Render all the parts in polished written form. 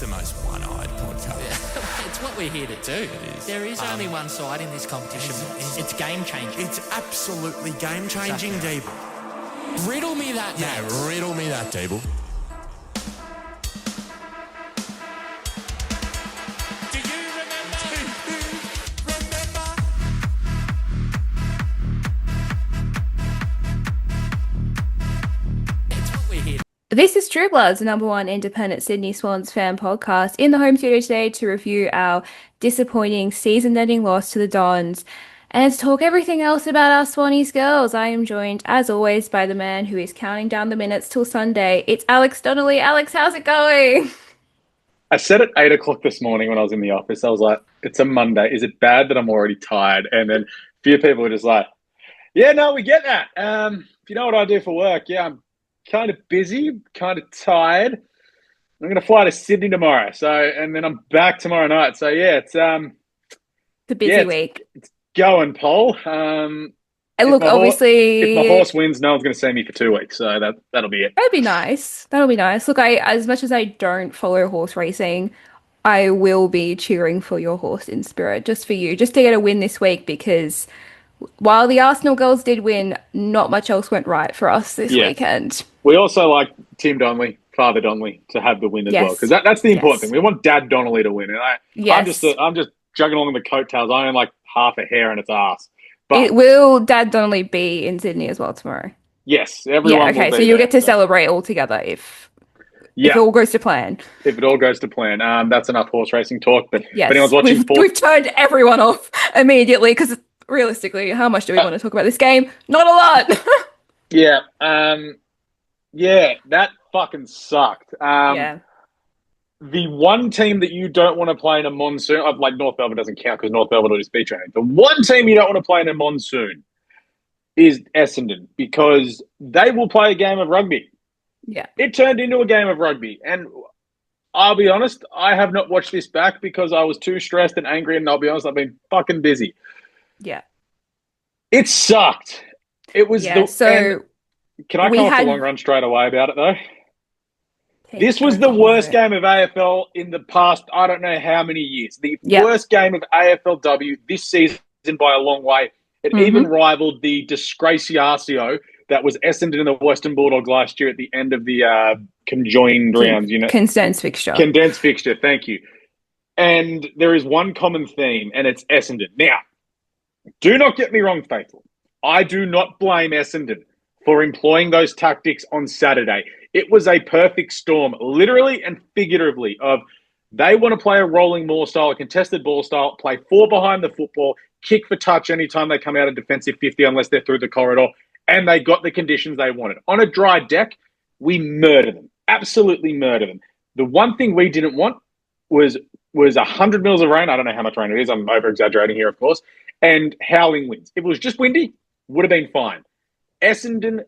the most one-eyed podcast. It's what we're here to do. There is only one side in this competition. It's game changing. It's absolutely game-changing, Deeble. Riddle me that now. Now, riddle me that, Deeble. Do you remember? It's what we're here to This is True Bloods, the number one independent Sydney Swans fan podcast, in the home studio today to review our disappointing season-ending loss to the Dons and to talk everything else about our Swannies girls. I am joined, as always, by the man who is counting down the minutes till Sunday. It's Alex Donnelly. Alex, how's it going? I said at 8 o'clock this morning when I was in the office, I was like, it's a Monday. Is it bad that I'm already tired? And then a few people were just like, yeah, no, we get that. If you know what I do for work, yeah, I'm kind of busy, kind of tired. I'm going to fly to Sydney tomorrow. And then I'm back tomorrow night. So yeah, it's The busy week. It's going, Paul. And look, obviously, if my horse wins, no one's going to see me for 2 weeks. So that'll be it. that'd be nice. That'll be nice. Look, as much as I don't follow horse racing, I will be cheering for your horse in spirit, just for you, just to get a win this week, because while the Arsenal girls did win, not much else went right for us this weekend. We also like Tim Donnelly, Father Donnelly, to have the win as Yes. well, because that's the important Yes. thing. We want Dad Donnelly to win, and Yes. I'm just jugging along the coattails. I own like half a hair in its ass. But It will Dad Donnelly be in Sydney as well tomorrow? yes, everyone. Yeah, will okay, be so you'll there, get to celebrate all together if Yeah, it all goes to plan. if it all goes to plan. That's enough horse racing talk. But Yes, if anyone's watching, we've turned everyone off immediately, because realistically, how much do we want to talk about this game? Not a lot. yeah, that fucking sucked. Yeah. The one team that you don't want to play in a monsoon, like North Melbourne doesn't count because North Melbourne will just beat training. The one team you don't want to play in a monsoon is Essendon, because they will play a game of rugby. Yeah. It turned into a game of rugby. And I'll be honest, I have not watched this back because I was too stressed and angry. And I'll be honest, I've been fucking busy. Yeah. It sucked. It was Yeah. So can I we come off had- the long run straight away about it though? Take This was the control of worst it. game of AFL in the past, I don't know how many years. The Yeah. worst game of AFLW this season by a long way. It even rivaled the disgraciatio that was Essendon and the Western Bulldogs last year at the end of the conjoined rounds. Condensed fixture. Condensed fixture, thank you. And there is one common theme, and it's Essendon. Now, do not get me wrong, faithful. I do not blame Essendon for employing those tactics on Saturday. It was a perfect storm, literally and figuratively, of they want to play a rolling maul style, a contested ball style, play four behind the football, kick for touch anytime they come out of defensive 50 unless they're through the corridor, and they got the conditions they wanted. On a dry deck, we murder them, absolutely murder them. The one thing we didn't want was 100 mils of rain. I don't know how much rain it is. I'm over-exaggerating here, of course, and howling winds. If it was just windy, would have been fine. Essendon,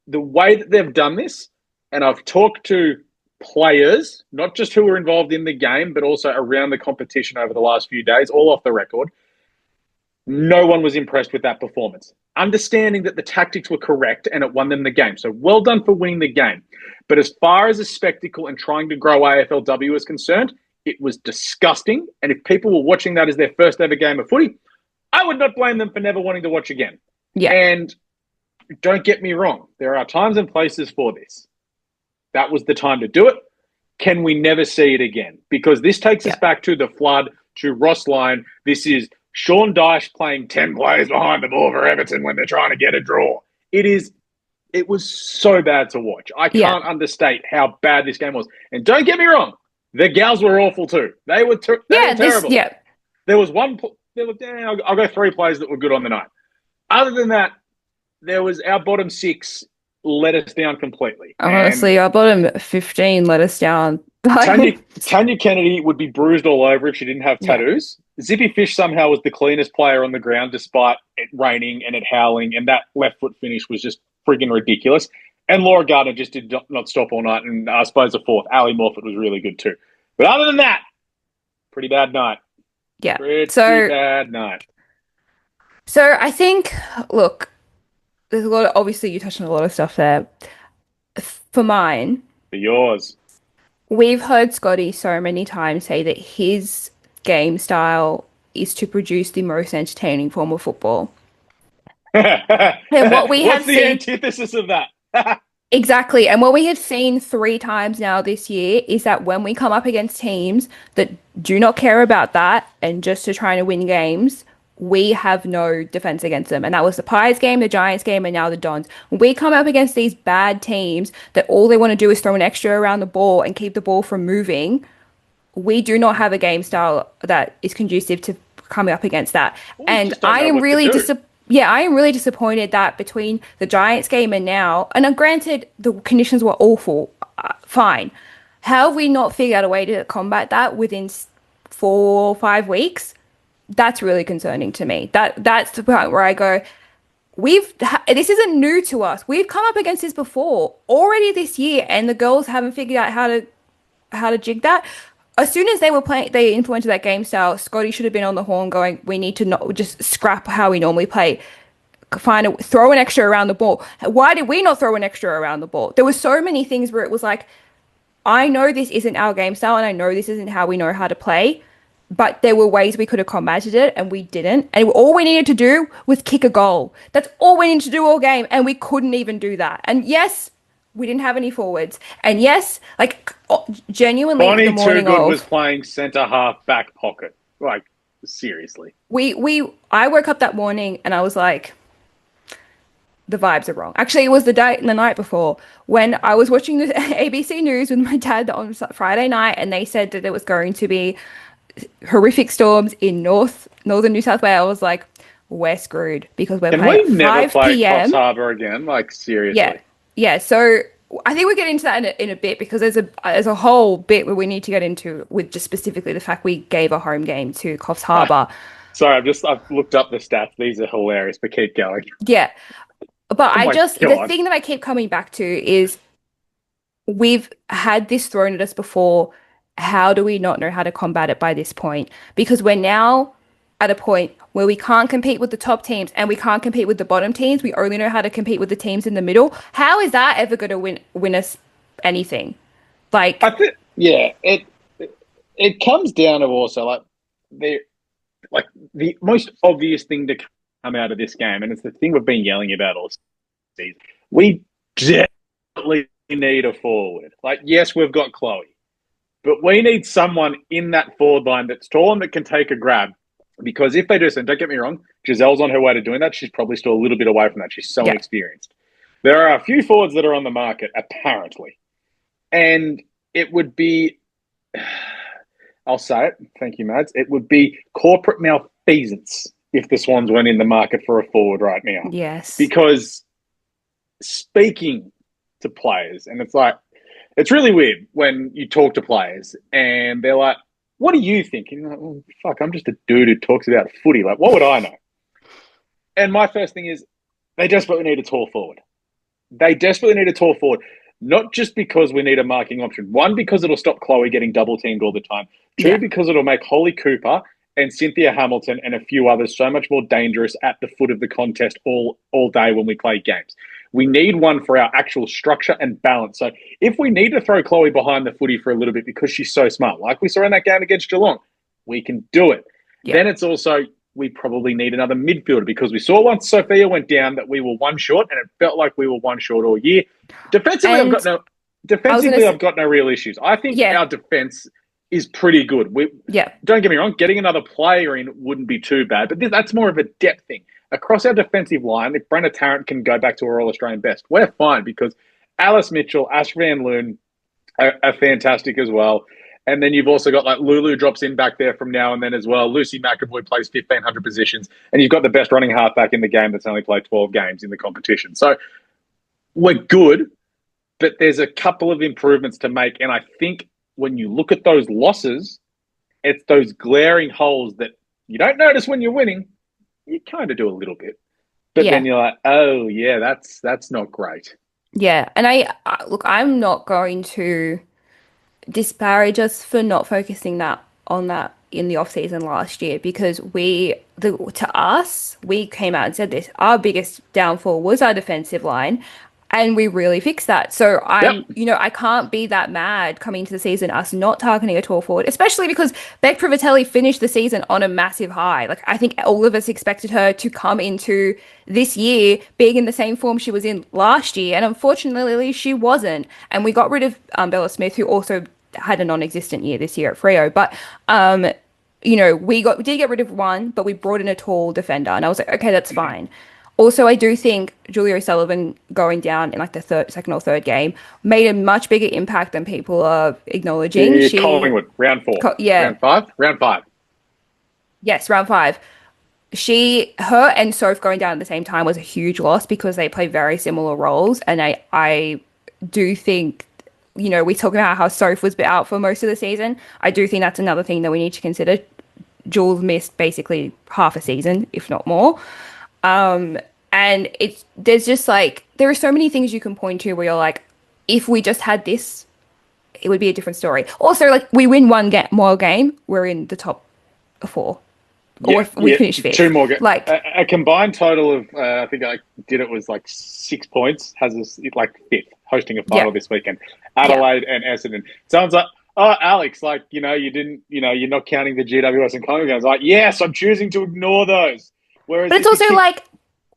the way that they've done this, and I've talked to players, not just who were involved in the game, but also around the competition over the last few days, all off the record, no one was impressed with that performance. Understanding that the tactics were correct and it won them the game. So well done for winning the game. But as far as a spectacle and trying to grow AFLW is concerned, it was disgusting. And if people were watching that as their first ever game of footy, I would not blame them for never wanting to watch again. Yeah. And don't get me wrong, there are times and places for this. That was the time to do it. Can we never see it again? Because this takes us back to the flood, to Ross Lyon. This is Sean Dyche playing 10 players behind the ball for Everton when they're trying to get a draw. It was so bad to watch. I can't understate how bad this game was. And don't get me wrong, the gals were awful too. They were terrible. There was I'll go three players that were good on the night. Other than that, there was our bottom six let us down completely. Honestly, our bottom 15 let us down. Tanya Kennedy would be bruised all over if she didn't have tattoos. Zippy Fish somehow was the cleanest player on the ground despite it raining and it howling, and that left foot finish was just friggin' ridiculous. And Laura Gardner just did not stop all night, and I suppose the fourth, Ali Morfitt, was really good too. But other than that, pretty bad night. Yeah. Pretty bad night. So I think, look, there's a lot of, obviously you touched on a lot of stuff there. For mine, For yours. We've heard Scotty so many times say that his game style is to produce the most entertaining form of football. And what we What's have the seen antithesis of that? exactly, and what we have seen 3 times now this year is that when we come up against teams that do not care about that and just are trying to win games, we have no defense against them. And that was the Pies game, the Giants game, and now the Dons. When we come up against these bad teams that all they want to do is throw an extra around the ball and keep the ball from moving, we do not have a game style that is conducive to coming up against that. We And just don't know what to do. I am really disappointed that between the Giants game and now, and granted the conditions were awful, fine. How have we not figured out a way to combat that within 4 or 5 weeks? That's really concerning to me. That's the point where I go, this isn't new to us. We've come up against this before already this year, and the girls haven't figured out how to jig that. As soon as they implemented that game style, Scotty should have been on the horn going, we need to not just scrap how we normally play. Throw an extra around the ball. Why did we not throw an extra around the ball? There were so many things where it was like, I know this isn't our game style and I know this isn't how we know how to play, but there were ways we could have combated it and we didn't. And all we needed to do was kick a goal. That's all we needed to do all game, and we couldn't even do that. And yes, we didn't have any forwards. And yes, like genuinely, Bonnie the morning Toogood of, was playing centre half back pocket. Like, seriously. I woke up that morning and I was like, the vibes are wrong. Actually, it was the night before when I was watching the ABC News with my dad on Friday night, and they said that there was going to be horrific storms in northern New South Wales. I was like, we're screwed because we're Can playing we never 5 play p.m. Coffs Harbour again? Like, seriously. Yeah. So I think we'll get into that in a bit, because there's a whole bit where we need to get into with just specifically the fact we gave a home game to Coffs Harbour. Sorry, I've looked up the stats. These are hilarious, but keep going. Yeah. But Oh my the God. thing that I keep coming back to is we've had this thrown at us before. How do we not know how to combat it by this point? Because we're now at a point where we can't compete with the top teams and we can't compete with the bottom teams. We only know how to compete with the teams in the middle. How is that ever going to win us anything? Like, I think, yeah, it comes down to also the most obvious thing to come out of this game, and it's the thing we've been yelling about all season. We definitely need a forward. Like, yes, we've got Chloe, but we need someone in that forward line that's tall and that can take a grab. Because if they do so, and don't get me wrong, Giselle's on her way to doing that. She's probably still a little bit away from that. She's so inexperienced. There are a few forwards that are on the market, apparently. And it would be, I'll say it, thank you, Mads, it would be corporate malfeasance if the Swans weren't in the market for a forward right now. yes. Because speaking to players, and it's really weird when you talk to players and they're like, what do you think? And you're like, oh, fuck, I'm just a dude who talks about footy. Like, what would I know? And my first thing is, they desperately need a tall forward. They desperately need a tall forward, not just because we need a marking option. One, because it'll stop Chloe getting double teamed all the time. Two, because it'll make Holly Cooper and Cynthia Hamilton and a few others so much more dangerous at the foot of the contest all day when we play games. We need one for our actual structure and balance. So if we need to throw Chloe behind the footy for a little bit because she's so smart, like we saw in that game against Geelong, we can do it. Yeah. Then it's also, we probably need another midfielder, because we saw once Sophia went down that we were one short, and it felt like we were one short all year. Defensively, I've got no real issues. I think our defense is pretty good. Don't get me wrong, getting another player in wouldn't be too bad, but that's more of a depth thing. Across our defensive line, if Brenna Tarrant can go back to her All-Australian best, we're fine, because Alice Mitchell, Ash Van Loon are fantastic as well. And then you've also got, like, Lulu drops in back there from now and then as well. Lucy McAvoy plays 1,500 positions. And you've got the best running halfback in the game that's only played 12 games in the competition. So we're good, but there's a couple of improvements to make. And I think when you look at those losses, it's those glaring holes that you don't notice when you're winning. You kind of do a little bit. But then you're like, oh, yeah, that's not great. Yeah. And look, I'm not going to disparage us for not focusing on that in the off season last year, because to us, we came out and said this. Our biggest downfall was our defensive line. And we really fixed that. So Yep. I can't be that mad coming into the season, us not targeting a tall forward, especially because Beck Privatelli finished the season on a massive high. Like, I think all of us expected her to come into this year being in the same form she was in last year. And unfortunately, she wasn't. And we got rid of Bella Smith, who also had a non-existent year this year at Freo. But, we did get rid of one, but we brought in a tall defender. And I was like, okay, that's fine. Also, I do think Julia O'Sullivan going down in like the second or third game made a much bigger impact than people are acknowledging. Collingwood, round 4. Yeah. Round 5? Round 5. Yes, round 5. Her and Soph going down at the same time was a huge loss because they play very similar roles. And I do think, we talk about how Soph was out for most of the season. I do think that's another thing that we need to consider. Jules missed basically half a season, if not more. And there's just like, there are so many things you can point to where you're like, if we just had this, it would be a different story. Also, like, we win one more game, we're in the top 4. Or if we finish 5th. 2 more games. Like, a combined total of, I think I did it was like 6 points, has us like 5th, hosting a final this weekend. Adelaide and Essendon. Sounds like, oh, Alex, like, you're not counting the GWS and Collingwood games. Like, yes, I'm choosing to ignore those. Whereas but it's also like,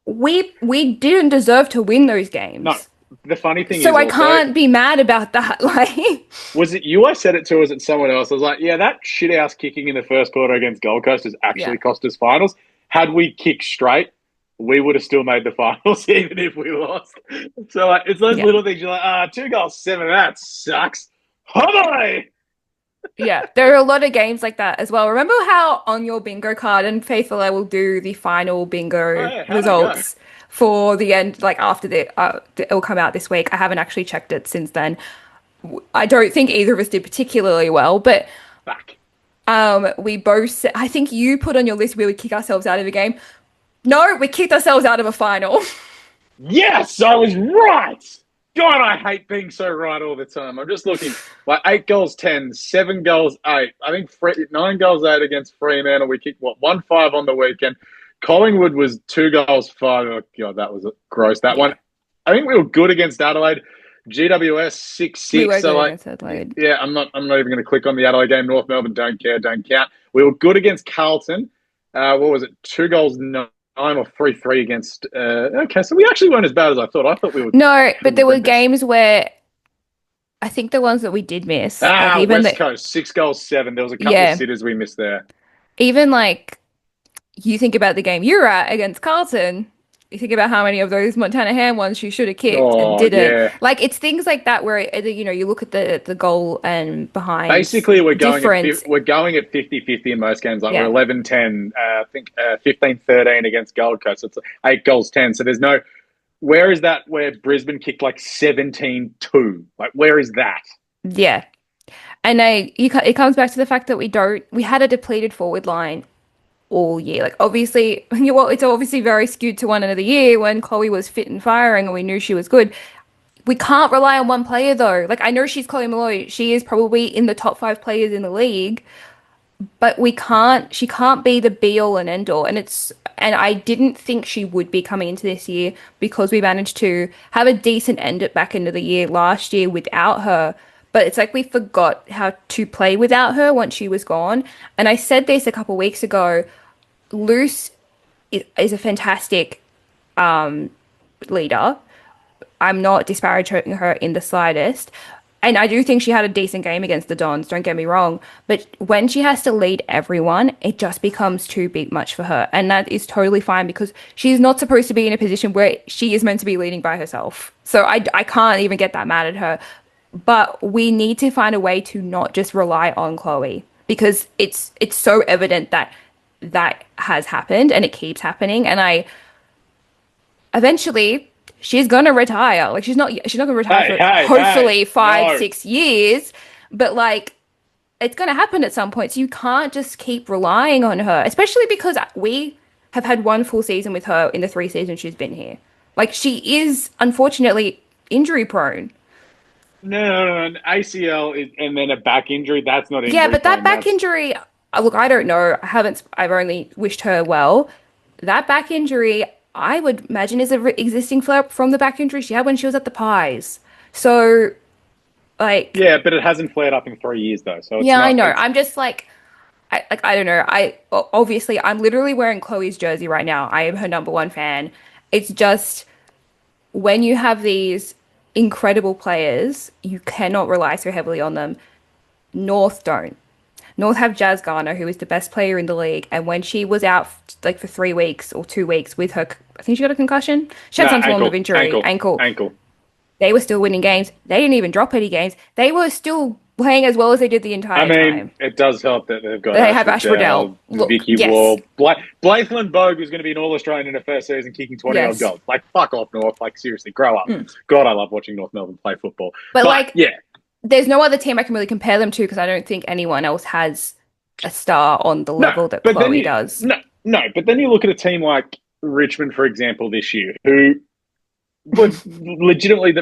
we didn't deserve to win those games. No, the funny thing is, so I can't be mad about that. Like, was it you I said it to, or was it someone else? I was like, yeah, that shit-house kicking in the first quarter against Gold Coast has actually cost us finals. Had we kicked straight, we would have still made the finals, even if we lost. So, like, it's those little things. You're like, 2 goals, 7, that sucks. Hi! Yeah, there are a lot of games like that as well. Remember how on your bingo card, and Faithful, I will do the final bingo results for the end, like after it'll come out this week. I haven't actually checked it since then. I don't think either of us did particularly well, but we both, I think you put on your list we would kick ourselves out of a game. No, we kicked ourselves out of a final. Yes, I was right. God, I hate being so right all the time. I'm just looking like 8 goals, 10, 7 goals, 8. I think 9 goals, 8 against Fremantle. We kicked 1-5 on the weekend. Collingwood was 2 goals, 5. Oh God, that was gross. That one. I think we were good against Adelaide. GWS 6-6. We were so good like, against Adelaide. Yeah, I'm not even going to click on the Adelaide game. North Melbourne don't care, don't count. We were good against Carlton. What was it? 2 goals, 9 or 3-3 against. Okay, so we actually weren't as bad as I thought. I thought we would. No, but there were games where I think the ones that we did miss. Like even West Coast 6 goals, 7. There was a couple of sitters we missed there. Even like you think about the game you were at against Carlton. You think about how many of those Montana Ham ones you should have kicked and didn't. Yeah. Like, it's things like that where you look at the goal and behind. Basically, we're going at 50-50 in most games. Like we're 11-10, I think 15-13 against Gold Coast. It's 8 goals, 10. So there's no. Where is that? Where Brisbane kicked like 17-2? Like, where is that? Yeah, and it comes back to the fact that we had a depleted forward line all year. Like, obviously, it's obviously very skewed to one end of the year when Chloe was fit and firing and we knew she was good. We can't rely on one player though. Like, I know she's Chloe Molloy. She is probably in the top 5 players in the league, but she can't be the be all and end all. And I didn't think she would be coming into this year because we managed to have a decent end at back end of the year last year without her. But it's like we forgot how to play without her once she was gone. And I said this a couple of weeks ago. Luce is a fantastic leader. I'm not disparaging her in the slightest. And I do think she had a decent game against the Dons, don't get me wrong. But when she has to lead everyone, it just becomes too big much for her. And that is totally fine because she's not supposed to be in a position where she is meant to be leading by herself. So I can't even get that mad at her. But we need to find a way to not just rely on Chloe because it's so evident that has happened and it keeps happening. And eventually she's going to retire. Like, she's not going to retire for hopefully 5-6 years, but like, it's going to happen at some point. So you can't just keep relying on her, especially because we have had one full season with her in the 3 seasons she's been here. Like, she is unfortunately injury prone. No. An ACL and then a back injury. That's not injury. Yeah, but that back injury, look, I don't know. I've only wished her well. That back injury, I would imagine is a existing flare-up from the back injury she had when she was at the Pies. So, like, Yeah, but it hasn't flared up in 3 years though, so it's yeah, I not. know. It's I'm just like, I don't know. Obviously I'm literally wearing Chloe's jersey right now. I am her number one fan. It's just when you have these incredible players, you cannot rely so heavily on them. North don't. North have Jazz Garner, who is the best player in the league, and when she was out like for 3 weeks or 2 weeks with her, I think she got a concussion. She had no some form of ankle, injury, ankle, ankle. ankle. They were still winning games. They didn't even drop any games. They were still playing as well as they did the I entire mean, time. it does help that they've got They Ash have Ash Riddell. Riddell, Look, Vicky yes, Wall, Blaithland Bogue, who's going to be an All-Australian in her first season, kicking 20-odd yes. goals. Like, fuck off, North. Like, seriously, grow up. God, I love watching North Melbourne play football. But like, yeah, there's no other team I can really compare them to because I don't think anyone else has a star on the no, level that but then Chloe you does. but then you look at a team like Richmond, for example, this year, who was legitimately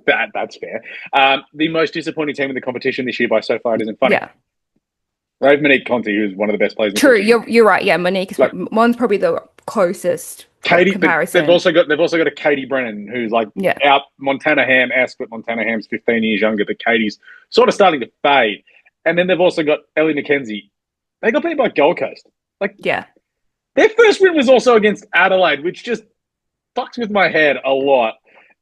that's fair. The most disappointing team in the competition this year by so far. It isn't funny. Yeah, They have Monique Conti, who's one of the best players in the true. competition. You're right. Yeah, Monique is Like one's probably the closest Katie, but comparison. they've also got a Katie Brennan who's like Yeah, out Montana Ham-esque, but Montana Ham's 15 years younger. But Katie's sort of starting to fade. And then they've also got Ellie McKenzie. They got beat by Gold Coast. Like yeah, their first win was also against Adelaide, which just fucks with my head a lot.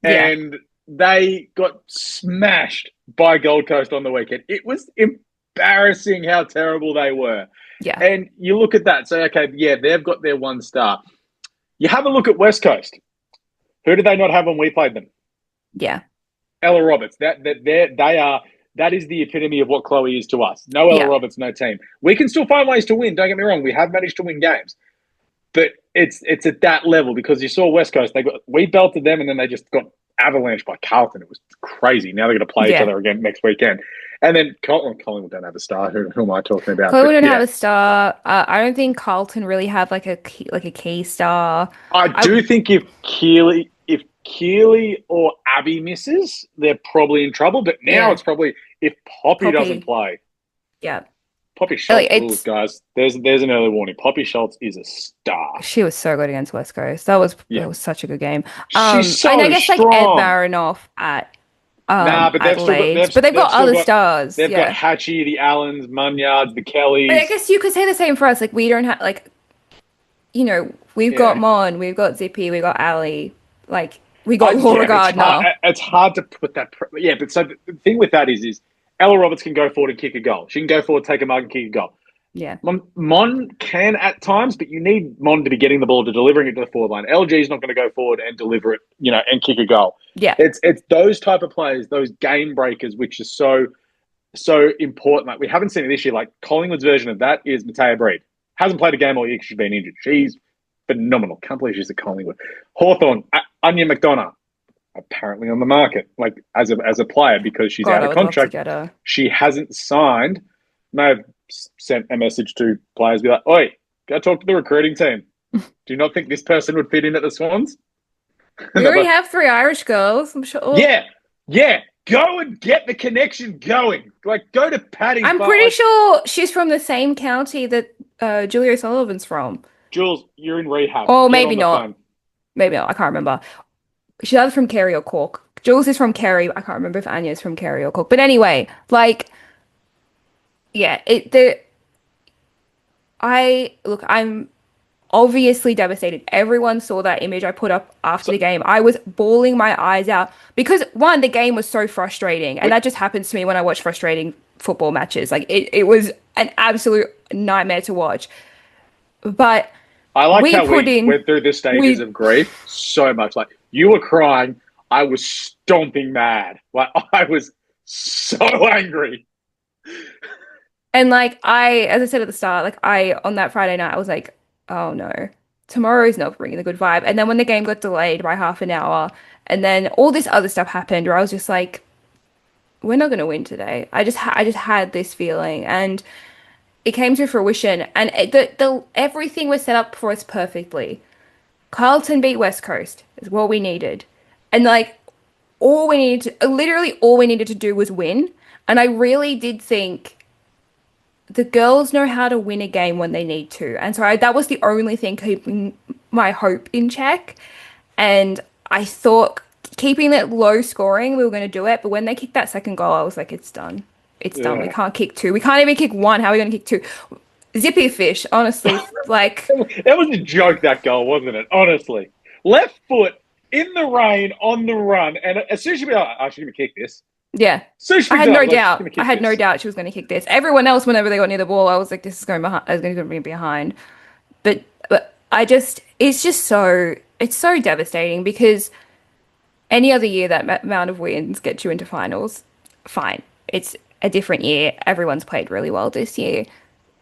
yeah, And they got smashed by Gold Coast on the weekend. It was embarrassing how terrible they were. yeah, And you look at that, say, okay, yeah, they've got their one star. You have a look at West Coast. Who did they not have when we played them? yeah, Ella Roberts. That is the epitome of what Chloe is to us. No Ella yeah. Roberts, no team. We can still find ways to win. Don't get me wrong. We have managed to win games, but it's at that level because you saw West Coast. We belted them, and then they just got avalanched by Carlton. It was crazy. Now they're going to play each Yeah. other again next weekend, and then Collingwood don't have a star. Who am I talking about? Chloe But don't yeah. have a star. I don't think Carlton really have like a key star. I do think if Keely or Abby misses, they're probably in trouble. But now Yeah. it's probably if Poppy doesn't play. Yeah, Poppy Schultz, it's- guys. There's an early warning. Poppy Schultz is a star. she was so good against West Coast. That was such a good game. She's so and I guess like Ed strong. Marinoff at But they've Adelaide, still got, they've got other stars. They've got Hatchie, the Allens, Munyards, the Kellys. But I guess you could say the same for us. Like we don't have like, we've got Mon, we've got Zippy, we've got Ali, like we got Laura Gardner. It's hard to put that. But so the thing with that is Ella Roberts can go forward and kick a goal. She can go forward, take a mug, and kick a goal. Yeah, Mon can at times, but you need Mon to be getting the ball, to delivering it to the forward line. LG is not going to go forward and deliver it, and kick a goal. yeah, It's those type of players, those game breakers, which is so important. Like we haven't seen it this year. Like Collingwood's version of that is Matea Breed. Hasn't played a game all year because she's been injured. She's phenomenal. Can't believe she's at Collingwood. Hawthorn, Anya McDonough, apparently on the market, like as a player because she's out of contract. She hasn't signed. May have sent a message to players, be like, "Oi, go talk to the recruiting team. Do you not think this person would fit in at the Swans?" we already have 3 Irish girls. I'm sure. Yeah. Go and get the connection going. Like, go to Paddy. I'm pretty sure she's from the same county that Julia O'Sullivan's from. Jules, you're in rehab. Oh, Get maybe on the not. phone. Maybe not. I can't remember. She's either from Kerry or Cork. Jules is from Kerry. I can't remember if Anya's from Kerry or Cork. But anyway, like, yeah, I'm obviously devastated. Everyone saw that image I put up after the game. I was bawling my eyes out because one, the game was so frustrating, and that just happens to me when I watch frustrating football matches. Like it was an absolute nightmare to watch. But I like how we went through the stages of grief so much. Like you were crying, I was stomping mad. Like I was so angry. And like as I said at the start, on that Friday night, I was like, oh no, tomorrow's not bringing the good vibe. And then when the game got delayed by half an hour, and then all this other stuff happened, where I was just like, we're not going to win today. I just had this feeling, and it came to fruition. And everything was set up for us perfectly. Carlton beat West Coast is what we needed, and like all we needed to do was win. And I really did think the girls know how to win a game when they need to. And so that was the only thing keeping my hope in check. And I thought keeping it low scoring, we were going to do it. But when they kicked that second goal, I was like, it's done. It's done. We can't kick two. We can't even kick one. How are we going to kick two? Zippy fish, honestly. Like, that was a joke, that goal, wasn't it? Honestly. Left foot in the rain on the run. And as soon as she be like, I should kick this. yeah. So I had no doubt. I had no doubt she was going to kick this. Everyone else, whenever they got near the ball, I was like, this is going behind. I was going to be behind. But it's so devastating because any other year that amount of wins gets you into finals, fine. It's a different year. Everyone's played really well this year.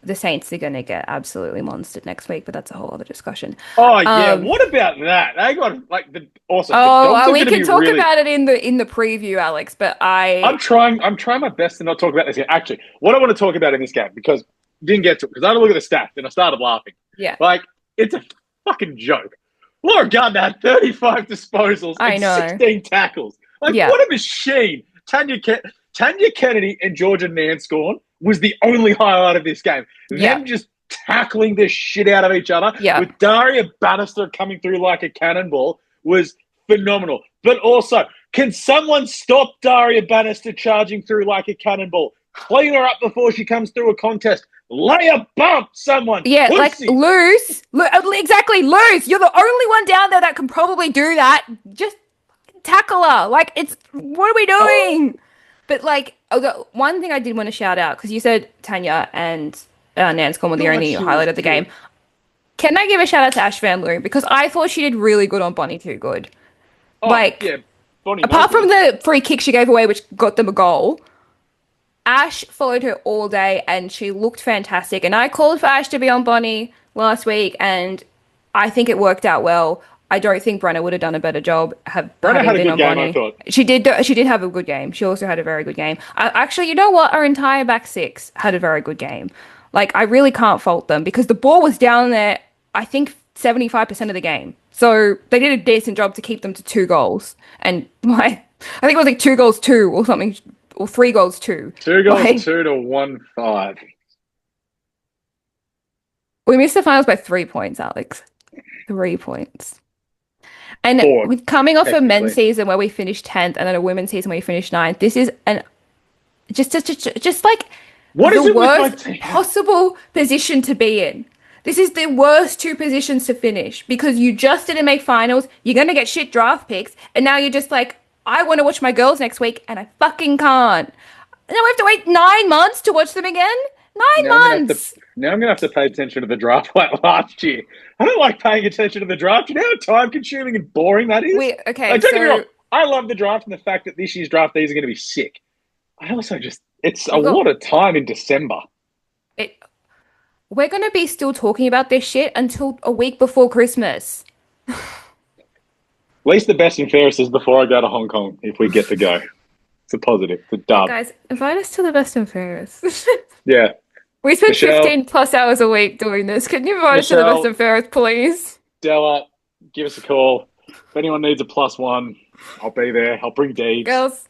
The Saints are going to get absolutely monstered next week, but that's a whole other discussion. Oh yeah, what about that? They got like the awesome. Oh, we can talk about it in the preview, Alex. But I'm trying my best to not talk about this game. Actually, what I want to talk about in this game because didn't get to it because I had to look at the stats and I started laughing. Yeah, like it's a fucking joke. Laura Gardner had 35 disposals and 16 tackles. Like what a machine! Tanya Kennedy and Georgia Nanscorn was the only highlight of this game. Them just tackling the shit out of each other with Daria Bannister coming through like a cannonball was phenomenal. But also, can someone stop Daria Bannister charging through like a cannonball? Clean her up before she comes through a contest. Lay a bump, someone. Yeah, Pussy. Like loose. Exactly, loose. You're the only one down there that can probably do that. Just tackle her. Like, what are we doing? But, like, the one thing I did want to shout out, because you said Tanya and Nanscombe were the only highlight of the game. Can I give a shout out to Ash Van Loon? Because I thought she did really good on Bonnie Too Good. Bonnie apart from the free kick she gave away, which got them a goal, Ash followed her all day, and she looked fantastic. And I called for Ash to be on Bonnie last week, and I think it worked out well. I don't think Brenna would have done a better job. Brenna had a good game, I thought. She did have a good game. She also had a very good game. Actually, you know what? Our entire back six had a very good game. Like, I really can't fault them because the ball was down there, I think, 75% of the game. So they did a decent job to keep them to 2 goals. And I think it was like 2 goals 2 or something, or 3 goals 2. 2 goals 2 to 1-5. We missed the finals by 3 points, Alex. 3 points. And with coming off a men's season where we finished 10th and then a women's season where we finished 9th, this is just like what the worst possible position to be in. This is the worst 2 positions to finish because you just didn't make finals, you're going to get shit draft picks, and now you're just like, I want to watch my girls next week and I fucking can't. Now we have to wait 9 months to watch them again? 9 months! Now I'm going to have to pay attention to the draft like last year. I don't like paying attention to the draft. You know how time-consuming and boring that is? Don't get me wrong. I love the draft and the fact that this year's draftees are going to be sick. I also it's a lot of time in December. We're going to be still talking about this shit until a week before Christmas. At least the best and fairest is before I go to Hong Kong, if we get to go. It's a positive. It's a dub. Guys, invite us to the best and fairest. Yeah. We spend 15 plus hours a week doing this. Can you invite us to the best and fairest, please? Della, give us a call. If anyone needs a +1, I'll be there. I'll bring Deeds. Girls.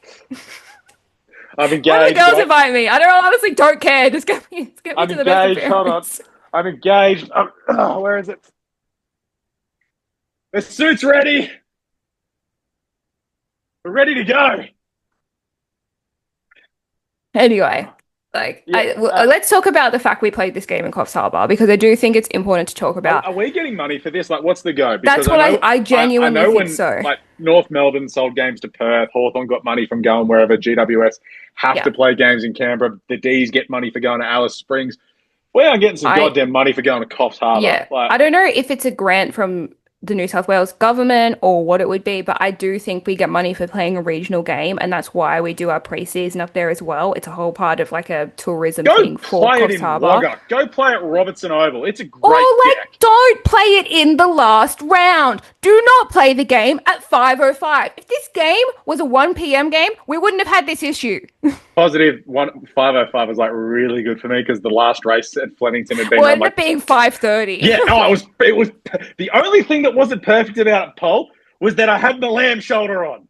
I'm engaged. Why do the girls invite me? I honestly don't care. Just get me to the best and fairest. Hold on. I'm engaged. Where is it? The suit's ready. We're ready to go. Anyway, let's talk about the fact we played this game in Coffs Harbour because I do think it's important to talk about. Are we getting money for this? Like, what's the go? Because that's what I genuinely think so. Like, North Melbourne sold games to Perth. Hawthorn got money from going wherever. GWS have to play games in Canberra. The D's get money for going to Alice Springs. We are getting some goddamn money for going to Coffs Harbour. Yeah, I don't know if it's a grant from the New South Wales government or what it would be, but I do think we get money for playing a regional game, and that's why we do our pre-season up there as well. It's a whole part of like a tourism thing for Coffs Harbour. Go play at Robertson Oval. It's a great deck. Don't play it in the last round. Do not play the game at 5:05. If this game was a 1 p.m. game, we wouldn't have had this issue. Positive 5:05 was like really good for me because the last race at Flemington had been. Well, it ended up being 5:30. Yeah, it was the only thing that wasn't perfect about it, Paul, was that I had my lamb shoulder on.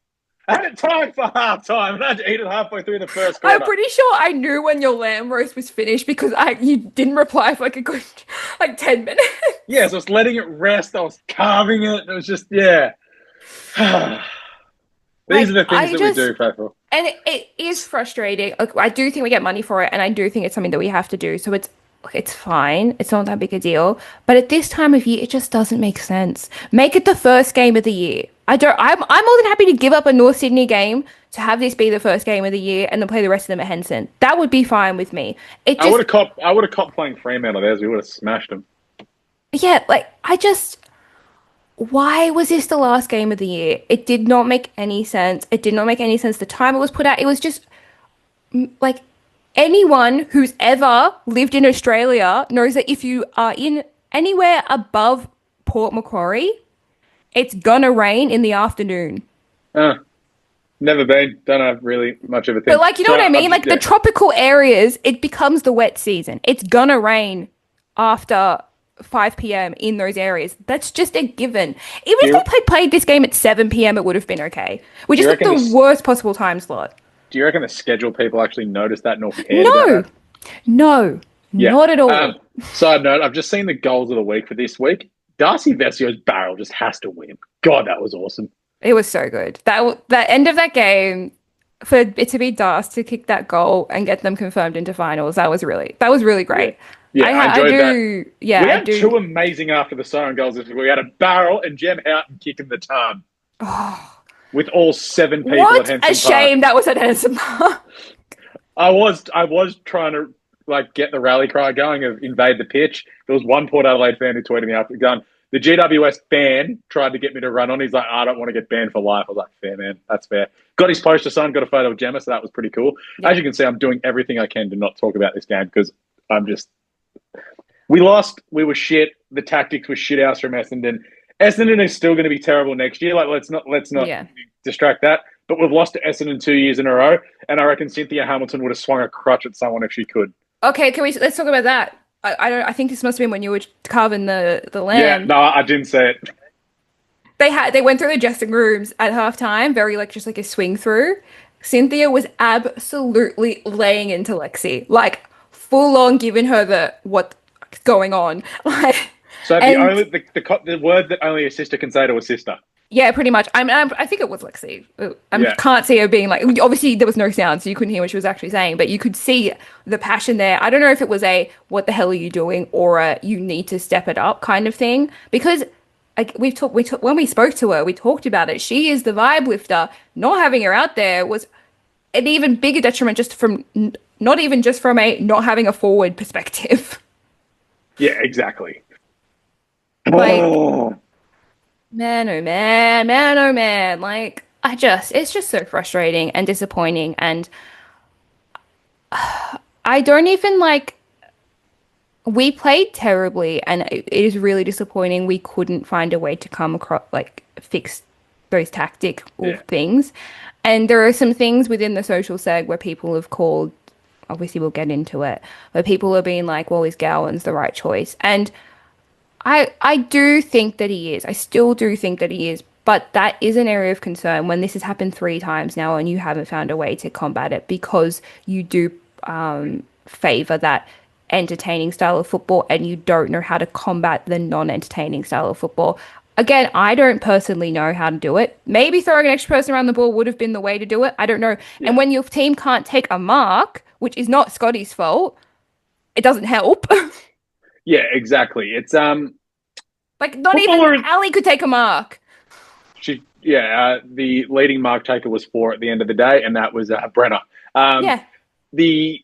I had it timed for half time and I had to eat it halfway through the first I'm quarter. pretty sure I knew when your lamb roast was finished because you didn't reply for like a good 10 minutes. Yeah, so I was letting it rest. I was carving it. It was just, yeah. These are the things that we do, Faithful. And it is frustrating. Like, I do think we get money for it, and I do think it's something that we have to do. So it's fine. It's not that big a deal. But at this time of year, it just doesn't make sense. Make it the first game of the year. I'm more than happy to give up a North Sydney game to have this be the first game of the year and then play the rest of them at Henson. That would be fine with me. I would have copped playing Fremantle theirs. We would have smashed them. Yeah, like why was this the last game of the year? It did not make any sense. It did not make any sense the time it was put out. It was just like anyone who's ever lived in Australia knows that if you are in anywhere above Port Macquarie, it's gonna rain in the afternoon. Never been. Don't have really much of a thing. But like, you know what I mean? Like the tropical areas, it becomes the wet season. It's gonna rain after 5 p.m. in those areas. That's just a given. Even if they played this game at 7 p.m., it would have been okay. We just picked the worst possible time slot. Do you reckon the schedule people actually noticed that nor cared about that? No, not at all. Side note, I've just seen the goals of the week for this week. Darcy Vessio's barrel just has to win. God, that was awesome. It was so good. That end of that game, for it to be Das to kick that goal and get them confirmed into finals, that was really great. Yeah, I enjoyed that. Yeah, we had two amazing after the siren goals. We had a barrel and Jem Houghton kicking the ton. With all 7 people at Henson Park. What a shame that was at Henson Park. I was trying to get the rally cry going of invade the pitch. There was one Port Adelaide fan who tweeted me after going, the GWS fan tried to get me to run on. He's like, I don't want to get banned for life. I was like, fair, man. That's fair. Got his poster signed, got a photo of Gemma, so that was pretty cool. Yeah. As you can see, I'm doing everything I can to not talk about this game because we lost. We were shit. The tactics were shit house from Essendon. Essendon is still going to be terrible next year. Let's not distract that. But we've lost to Essendon 2 years in a row, and I reckon Cynthia Hamilton would have swung a crutch at someone if she could. Okay, let's talk about that. I think this must have been when you were carving the lamb. Yeah, no, I didn't say it. They went through the dressing rooms at halftime, very just like a swing through. Cynthia was absolutely laying into Lexi, full on giving her what's going on. So the word that only a sister can say to a sister. Yeah, pretty much. I think it was Lexi. Can't see her being obviously there was no sound, so you couldn't hear what she was actually saying, but you could see the passion there. I don't know if it was a "what the hell are you doing" or a "you need to step it up" kind of thing, because when we spoke to her, we talked about it. She is the vibe lifter. Not having her out there was an even bigger detriment, not even just from a not having a forward perspective. Yeah, exactly. Man, oh man. It's just so frustrating and disappointing. And I don't even we played terribly and it is really disappointing. We couldn't find a way to come across, fix those tactical things. And there are some things within the social seg where people have called, obviously we'll get into it, where people are being like, well, is Gowans the right choice? And I do think that he is. I still do think that he is. But that is an area of concern when this has happened 3 times now and you haven't found a way to combat it because you do favour that entertaining style of football and you don't know how to combat the non-entertaining style of football. Again, I don't personally know how to do it. Maybe throwing an extra person around the ball would have been the way to do it. I don't know. Yeah. And when your team can't take a mark, which is not Scotty's fault, it doesn't help. Yeah, exactly. It's not even Ali could take a mark. The leading mark taker was 4 at the end of the day, and that was Brenner. At the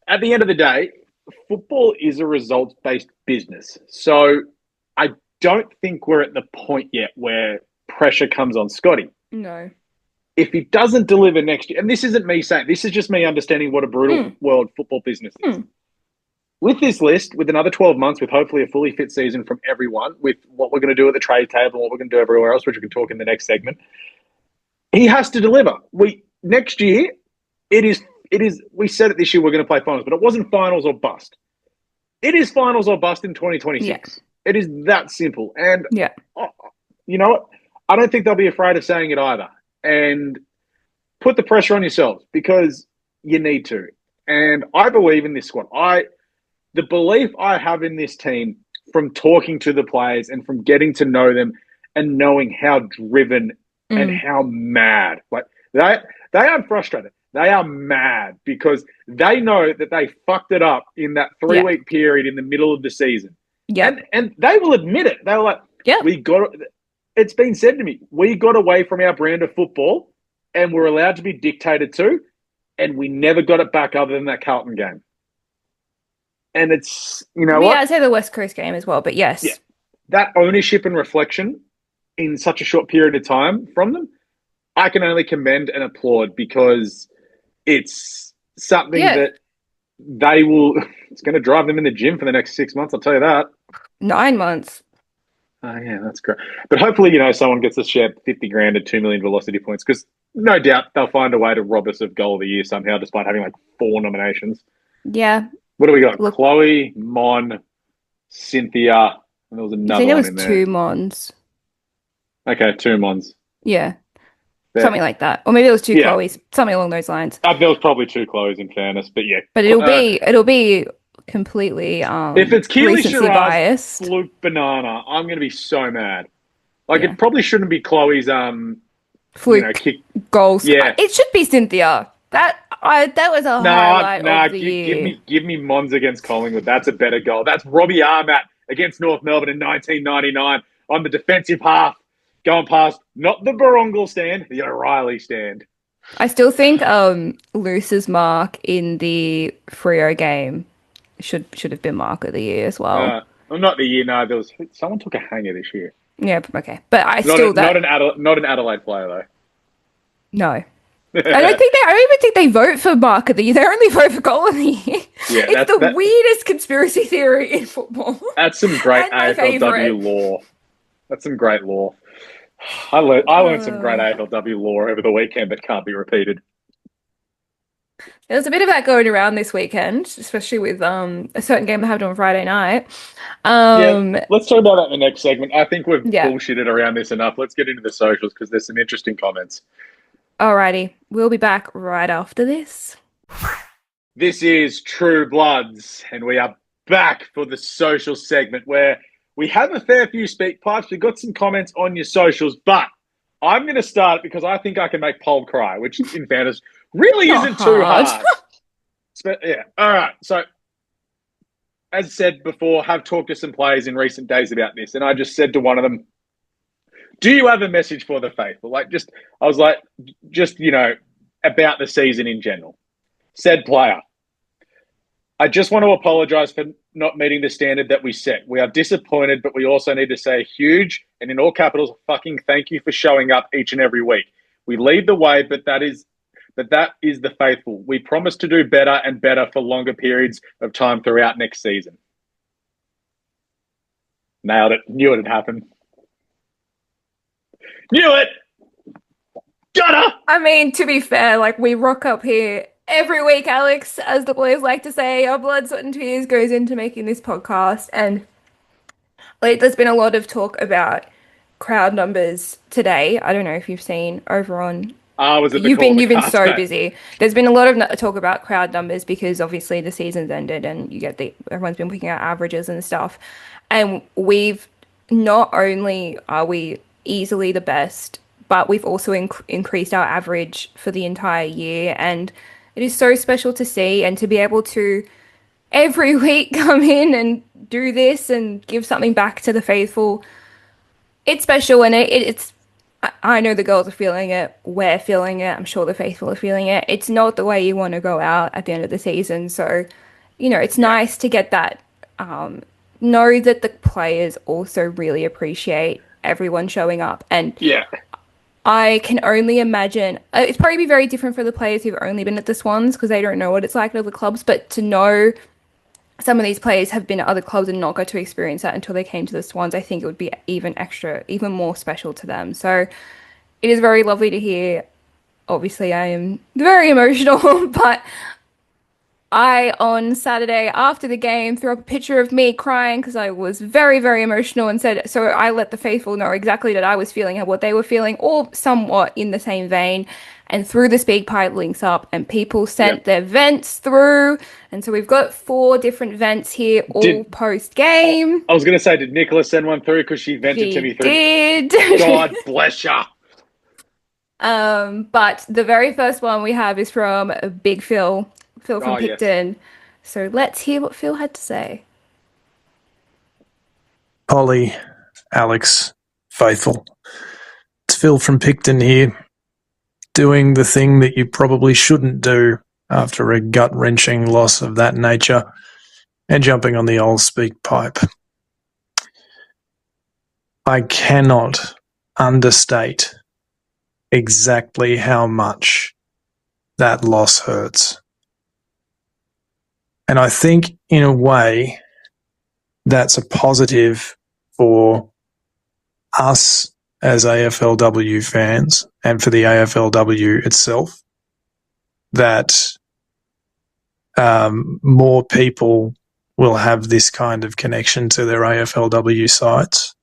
end of the day, football is a results-based business. So I don't think we're at the point yet where pressure comes on Scotty. No. If he doesn't deliver next year, and this isn't me saying, this is just me understanding what a brutal world football business is. With this list, with another 12 months, with hopefully a fully fit season from everyone, with what we're going to do at the trade table and what we're going to do everywhere else, which we can talk in the next segment, he has to deliver. Next year, it is. We said it this year, we're going to play finals, but it wasn't finals or bust. It is finals or bust in 2026. Yeah. It is that simple. And you know what? I don't think they'll be afraid of saying it either. And put the pressure on yourselves because you need to. And I believe in this squad. The belief I have in this team from talking to the players and from getting to know them and knowing how driven and how mad, like they aren't frustrated. They are mad because they know that they fucked it up in that 3-week period in the middle of the season. Yeah. And they will admit it. They were like, it's been said to me, we got away from our brand of football and we're allowed to be dictated to, and we never got it back other than that Carlton game. And it's, what? Yeah, I'd say the West Coast game as well, but yes. Yeah. That ownership and reflection in such a short period of time from them, I can only commend and applaud because it's something that they will, it's going to drive them in the gym for the next 6 months, I'll tell you that. 9 months. Oh, yeah, that's great. But hopefully, someone gets to share 50 grand and 2 million velocity points because no doubt they'll find a way to rob us of goal of the year somehow, despite having like 4 nominations. Yeah. What do we got? Chloe, Mon, Cynthia, and there was another one in there. I think there was 2 Mons. Okay, 2 Mons. Yeah. Something like that. Or maybe it was 2 Chloes. Something along those lines. There was probably 2 Chloes in fairness, but yeah. But it'll be completely if it's Keely Shiraz, biased. Fluke Banana, I'm going to be so mad. Like it probably shouldn't be Chloe's Fluke kick goals. Yeah. It should be Cynthia. That was a highlight of the year. Give me Mons against Collingwood. That's a better goal. That's Robbie Armat against North Melbourne in 1999 on the defensive half, going past not the Barongal stand, the O'Reilly stand. I still think Loose's mark in the Freo game should have been mark of the year as well. Well, not the year. No, there was someone took a hanger this year. Yeah, okay, but not an Adelaide player though. No, I don't even think they vote for mark of the year. They only vote for goal of the year. Yeah, it's the weirdest conspiracy theory in football. That's some great AFLW lore. That's some great lore. I learned some great AFLW lore over the weekend that can't be repeated. There's a bit of that going around this weekend, especially with a certain game that happened on Friday night. Let's talk about that in the next segment. I think we've bullshitted around this enough. Let's get into the socials because there's some interesting comments. Alrighty, we'll be back right after this. This is True Bloods, and we are back for the social segment where we have a fair few speak pipes. We've got some comments on your socials, but I'm going to start because I think I can make Pole cry, which in fairness really isn't too hard. Yeah. All right. So, as said before, have talked to some players in recent days about this, and I just said to one of them, do you have a message for the faithful? About the season in general. Said player, I just want to apologise for not meeting the standard that we set. We are disappointed, but we also need to say a huge, and in all capitals, fucking thank you for showing up each and every week. We lead the way, but that is the faithful. We promise to do better and better for longer periods of time throughout next season. Nailed it. Knew it'd happen. Knew it. Gotta. I mean, to be fair, we rock up here every week, Alex, as the boys like to say. Our blood, sweat, and tears goes into making this podcast, and there's been a lot of talk about crowd numbers today. I don't know if you've seen over on. You've been so busy. There's been a lot of talk about crowd numbers because obviously the season's ended, and everyone's been picking out averages and stuff, and we've not only are we easily the best, but we've also increased our average for the entire year, and it is so special to see and to be able to every week come in and do this and give something back to the faithful. It's special, and it's I know the girls are feeling it, we're feeling it, I'm sure the faithful are feeling it. It's not the way you want to go out at the end of the season, so it's nice to get that, know that the players also really appreciate everyone showing up, and I can only imagine it's probably be very different for the players who've only been at the Swans because they don't know what it's like at other clubs, but to know some of these players have been at other clubs and not got to experience that until they came to the Swans, I think it would be even more special to them. So it is very lovely to hear. Obviously I am very emotional, but I, on Saturday after the game, threw up a picture of me crying because I was very, very emotional and said, so I let the faithful know exactly that I was feeling and what they were feeling, all somewhat in the same vein, and threw the speak pipe links up, and people sent their vents through. And so we've got 4 different vents here, all post game. I was going to say, did Nicola send one through because she vented to me through? Did. God bless her. But the very first one we have is from Big Phil from Picton. Yes. So let's hear what Phil had to say. Polly, Alex, Faithful. It's Phil from Picton here, doing the thing that you probably shouldn't do after a gut-wrenching loss of that nature, and jumping on the old speak pipe. I cannot understate exactly how much that loss hurts. And I think, in a way, that's a positive for us as AFLW fans and for the AFLW itself, that more people will have this kind of connection to their AFLW sites.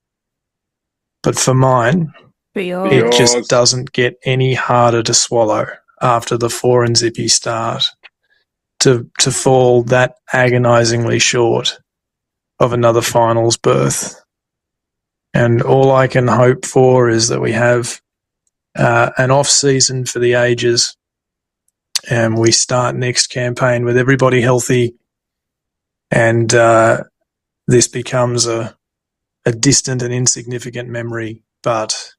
But for mine, it just doesn't get any harder to swallow after the 4 and zippy start to fall that agonisingly short of another finals berth. And all I can hope for is that we have an off-season for the ages, and we start next campaign with everybody healthy, and this becomes a distant and insignificant memory, but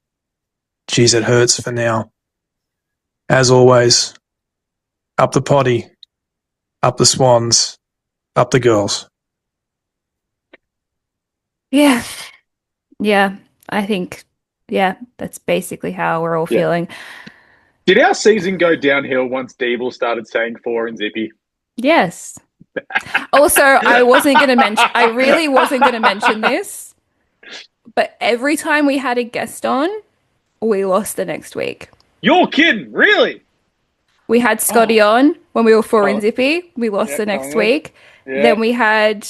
geez, it hurts for now. As always, up the potty, up the Swans, up the girls. Yeah. Yeah, I think, that's basically how we're all feeling. Did our season go downhill once Deeble started saying 4 and zippy? Yes. Also, I really wasn't going to mention this, but every time we had a guest on, we lost the next week. You're kidding, really? We had Scotty on when we were 4 and zippy. We lost the next week. Yeah. Then we had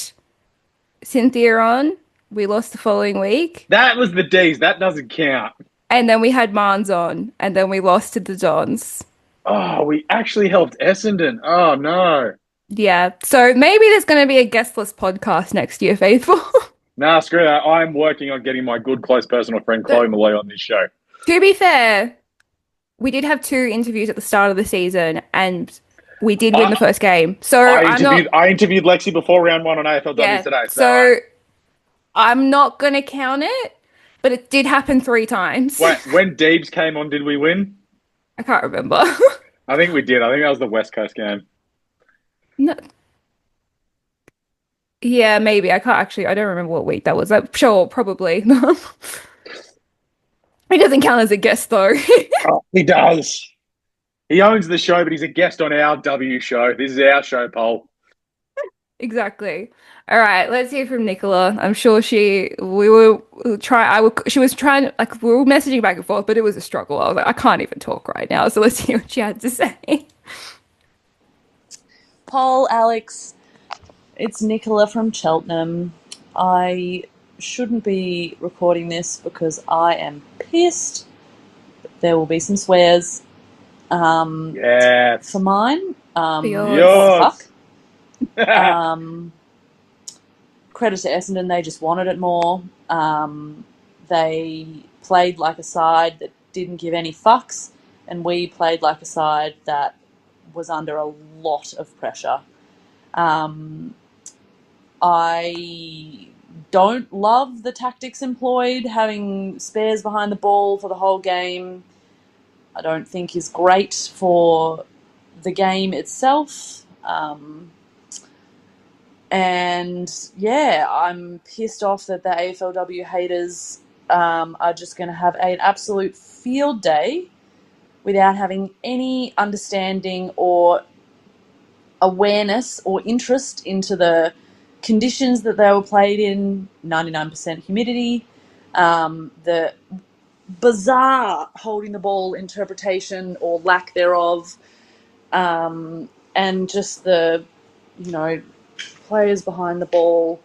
Cynthia on. We lost the following week. That was the D's. That doesn't count. And then we had Marnes on, and then we lost to the Dons. Oh, we actually helped Essendon. Oh, no. Yeah. So maybe there's going to be a guestless podcast next year, Faithful. Nah, screw that. I'm working on getting my good, close personal friend Chloe Malloy on this show. To be fair, we did have 2 interviews at the start of the season, and we did win the first game. So I interviewed Lexi before round 1 on AFLW today. So I'm not going to count it, but it did happen 3 times. Wait, when Deebs came on, did we win? I can't remember. I think we did. I think that was the West Coast game. No. Yeah, maybe. I don't remember what week that was. Sure, probably. He doesn't count as a guest, though. Oh, he does. He owns the show, but he's a guest on our W show. This is our show, Paul. Exactly. All right, let's hear from Nicola. I'm sure she was trying, like, we were messaging back and forth, but it was a struggle. I was like, I can't even talk right now. So let's hear what she had to say. Paul, Alex, it's Nicola from Cheltenham. I shouldn't be recording this because I am pissed. There will be some swears. Yes. For mine. Yours. Fuck. Credit to Essendon, they just wanted it more. They played like a side that didn't give any fucks, and we played like a side that was under a lot of pressure. I don't love the tactics employed, having spares behind the ball for the whole game. I don't think is great for the game itself. And yeah, I'm pissed off that the AFLW haters are just going to have an absolute field day without having any understanding or awareness or interest into the conditions that they were played in, 99% humidity, the bizarre holding the ball interpretation or lack thereof, and just the players behind the ball.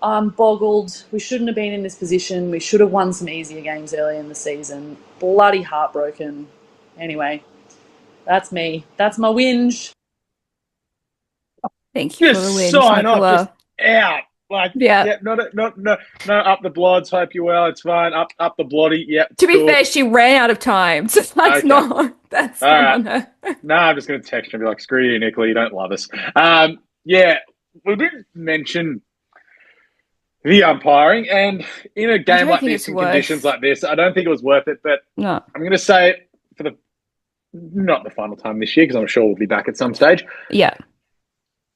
I'm boggled. We shouldn't have been in this position. We should have won some easier games early in the season. Bloody heartbroken. Anyway, that's me. That's my whinge. Thank you for the whinge, sign Nicola. off, just out. Not up the blods. Hope you're well. It's fine. Up the bloody. Yeah. To be fair, she ran out of time, so that's not on her. No, I'm just going to text her and be like, "Screw you, Nicola. You don't love us." We didn't mention the umpiring, and in a game like this, in conditions like this, I don't think it was worth it. But no. I'm going to say it for not the final time this year, because I'm sure we'll be back at some stage. Yeah.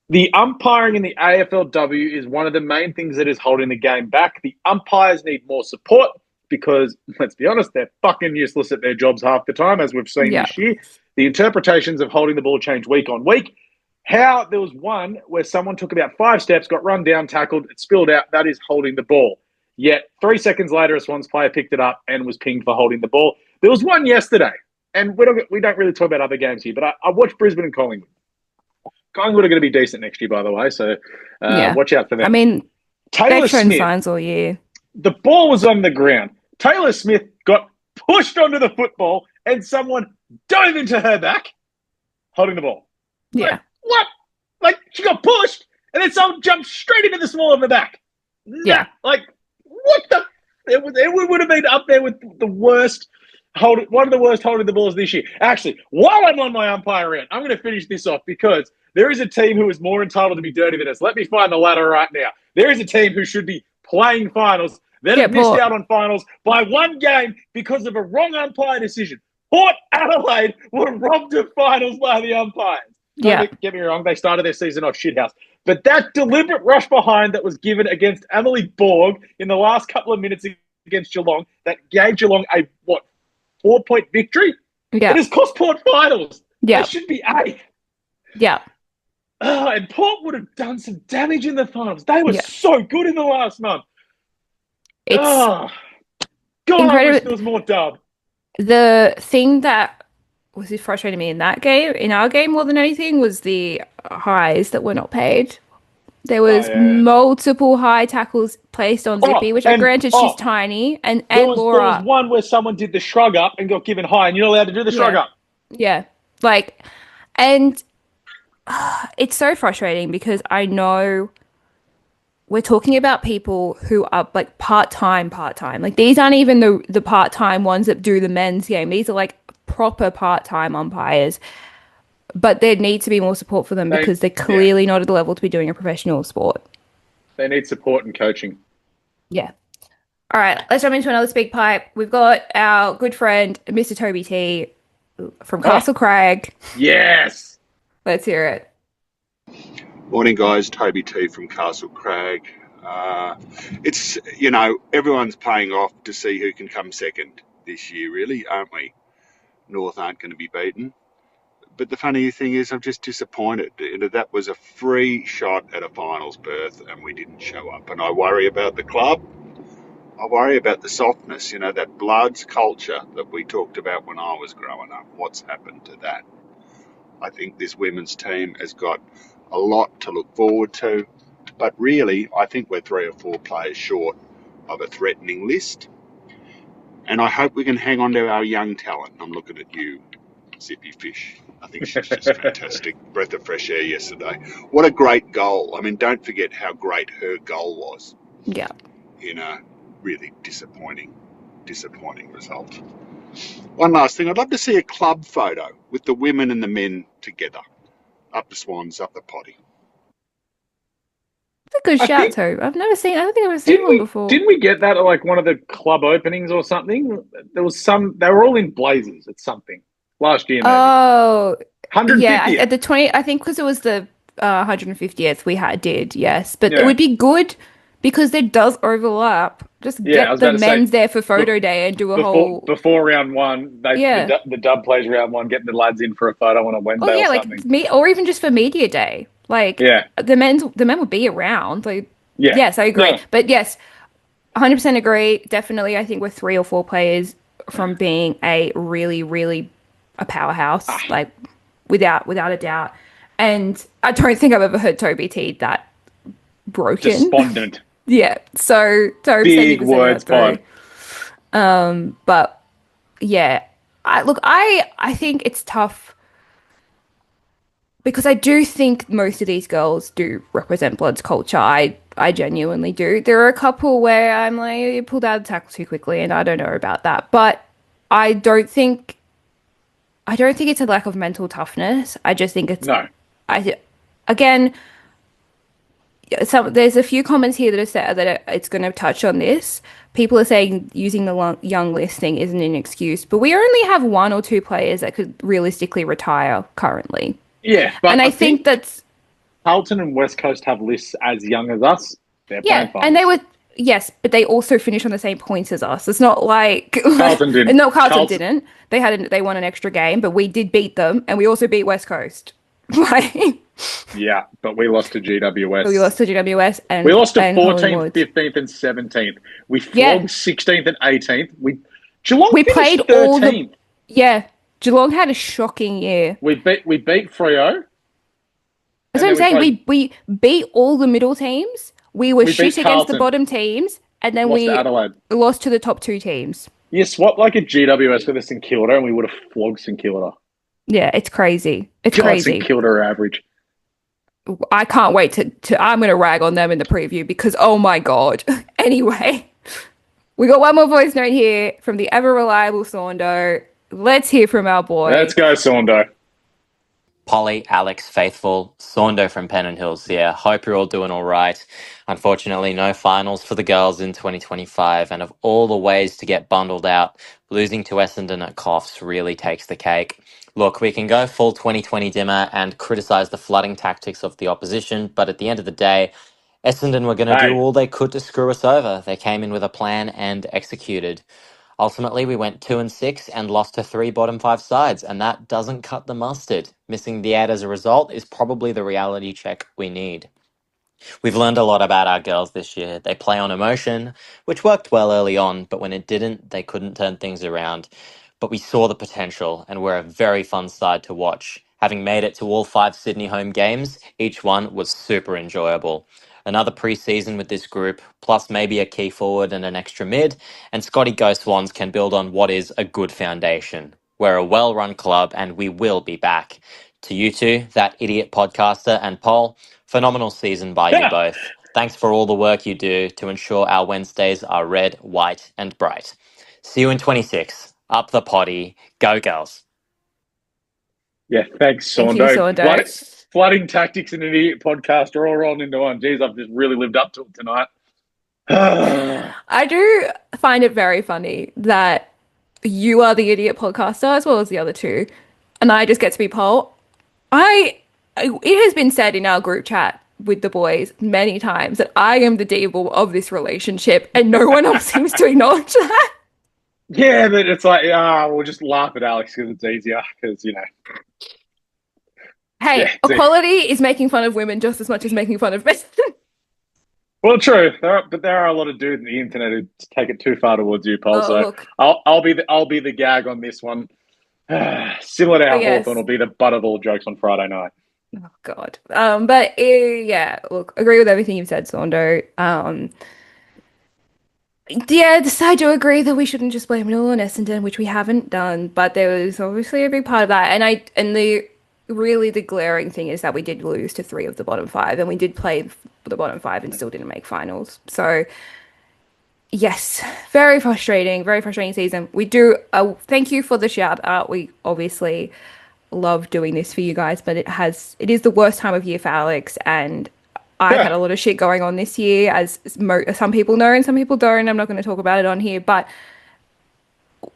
The umpiring in the AFLW is one of the main things that is holding the game back. The umpires need more support because, let's be honest, they're fucking useless at their jobs half the time, as we've seen this year. The interpretations of holding the ball change week on week. How there was one where someone took about 5 steps, got run down, tackled, it spilled out, that is holding the ball. Yet 3 seconds later, a Swans player picked it up and was pinged for holding the ball. There was one yesterday, and we don't really talk about other games here, but I watched Brisbane and Collingwood. Collingwood are going to be decent next year, by the way, so watch out for them. I mean, Taylor Smith, signs all year. The ball was on the ground. Taylor Smith got pushed onto the football and someone dove into her back, holding the ball. Yeah. What? Like, she got pushed and then someone jumped straight into the small of the back. Yeah. Like, what the? It would have been up there with the worst. One of the worst holding the balls this year. Actually, while I'm on my umpire rant, I'm going to finish this off because there is a team who is more entitled to be dirty than us. Let me find the ladder right now. There is a team who should be playing finals that have missed out on finals by one game because of a wrong umpire decision. Port Adelaide were robbed of finals by the umpires. Don't get me wrong, they started their season off shithouse. But that deliberate rush behind that was given against Emily Borg in the last couple of minutes against Geelong, that gave Geelong a, 4-point victory? Yeah. It has cost Port finals. Yeah. They should be 8. Yeah. And Port would have done some damage in the finals. They were so good in the last month. God, I wish there was more dub. The thing that was frustrating me in that game, in our game more than anything, was the highs that were not paid. There was multiple high tackles placed on Zippy, which granted she's tiny, and Laura. There was one where someone did the shrug up and got given high, and you're not allowed to do the shrug up. Yeah, and it's so frustrating because I know we're talking about people who are part-time. Like, these aren't even the part-time ones that do the men's game. These are proper part-time umpires. But there needs to be more support for them because they're clearly not at the level to be doing a professional sport. They need support and coaching. Yeah. All right, let's jump into another speak pipe. We've got our good friend, Mr. Toby T from Castle Craig. Yes. Let's hear it. Morning, guys. Toby T from Castle Craig. It's, everyone's playing off to see who can come second this year, really, aren't we? North aren't going to be beaten. But the funny thing is, I'm just disappointed. That was a free shot at a finals berth and we didn't show up. And I worry about the club. I worry about the softness, that Bloods culture that we talked about when I was growing up. What's happened to that? I think this women's team has got a lot to look forward to. But really, I think we're 3 or 4 players short of a threatening list. And I hope we can hang on to our young talent. I'm looking at you, Zippy Fish. I think she's just fantastic. Breath of fresh air yesterday. What a great goal. I mean, don't forget how great her goal was. Yeah. In a really disappointing result. One last thing. I'd love to see a club photo with the women and the men together. Up the Swans, up the potty. That's a good shout, too. I don't think I've ever seen one before. Didn't we get that at one of the club openings or something? They were all in blazers at something. Last year, maybe. Oh, 150th. Yeah, at the 20, I think because it was the 150th we did, yes. But it would be good because there does overlap. Just get the men's there for photo day and do a whole... Before round one, the dub plays round one, getting the lads in for a photo on a Wednesday or something. Or even just for media day. The men would be around. Yes, I agree. No. But yes, 100% agree. Definitely, I think we're 3 or 4 players from being a really, really... a powerhouse, without a doubt. And I don't think I've ever heard Toby T that broken. Despondent. Yeah. So Toby said you Big can send words, that pod. through. But yeah, I think it's tough because I do think most of these girls do represent Blood's culture. I genuinely do. There are a couple where I'm like, you pulled out the tackle too quickly, and I don't know about that. But I don't think it's a lack of mental toughness. I just think it's No. Again, there's a few comments here that are said that it's going to touch on this. People are saying using the young list thing isn't an excuse, but we only have one or two players that could realistically retire currently. Yeah, but And I think that's Carlton and West Coast have lists as young as us. They're playing finals. and they were yes, but they also finished on the same points as us. It's not like Carlton didn't. No, Carlton didn't. They won an extra game, but we did beat them, and we also beat West Coast. Like. Yeah, but we lost to GWS. We lost to GWS and we lost to and 14th, Hollywood. 15th, and 17th. We flogged 16th and 18th. Geelong We finished played 13th. all the Geelong had a shocking year. We beat Freo. That's what I'm saying. We beat all the middle teams. We were shit against the bottom teams, and then we lost to the top two teams. You swap like a GWS with a St Kilda, and we would have flogged St Kilda. Yeah, it's crazy. It's crazy. St Kilda are average. I can't wait to I'm going to rag on them in the preview because, oh my God. Anyway, we got one more voice note here from the ever reliable Saundo. Let's hear from our boy. Let's go, Saundo. Polly, Alex, Faithful, Saundo from Pennant Hills here. Hope you're all doing all right. Unfortunately, no finals for the girls in 2025, and of all the ways to get bundled out, losing to Essendon at Coffs really takes the cake. Look, we can go full 2020 dimmer and criticise the flooding tactics of the opposition, but at the end of the day, Essendon were going to do all they could to screw us over. They came in with a plan and executed. Ultimately, we went 2-6 and lost to 3 bottom 5 sides, and that doesn't cut the mustard. Missing the 8 as a result is probably the reality check we need. We've learned a lot about our girls this year. They play on emotion, which worked well early on, but when it didn't, they couldn't turn things around. But we saw the potential, and we're a very fun side to watch. Having made it to all 5 Sydney home games, each one was super enjoyable. Another pre-season with this group, plus maybe a key forward and an extra mid, and Scotty Go Swans can build on what is a good foundation. We're a well-run club, and we will be back. To you two, that idiot podcaster, and Paul, phenomenal season by you both. Thanks for all the work you do to ensure our Wednesdays are red, white, and bright. See you in 26. Up the potty. Go, girls. Yeah, thanks, Saundo. Thank you, Saundo. Flooding tactics and an idiot podcast are all rolled into one. Jeez, I've just really lived up to it tonight. I do find it very funny that you are the idiot podcaster as well as the other two, and I just get to be Paul. It has been said in our group chat with the boys many times that I am the devil of this relationship, and no one else seems to acknowledge that. Yeah, but it's like, we'll just laugh at Alex because it's easier, because, you know. Hey, equality is making fun of women just as much as making fun of men. Well, true, but there are a lot of dudes on the internet who take it too far towards you, Paul. So look. I'll be the gag on this one. Similar to how Hawthorn will be the butt of all jokes on Friday night. Oh God. Yeah. Look, agree with everything you've said, Saundo. Yeah, I do agree that we shouldn't just blame it all on Essendon, which we haven't done. But there was obviously a big part of that, and the glaring thing is that we did lose to 3 of the bottom 5, and we did play for the bottom 5 and still didn't make finals. So, yes, very frustrating season. We do thank you for the shout out. We obviously love doing this for you guys, but it is the worst time of year for Alex, and I've had a lot of shit going on this year, as some people know and some people don't. I'm not going to talk about it on here, but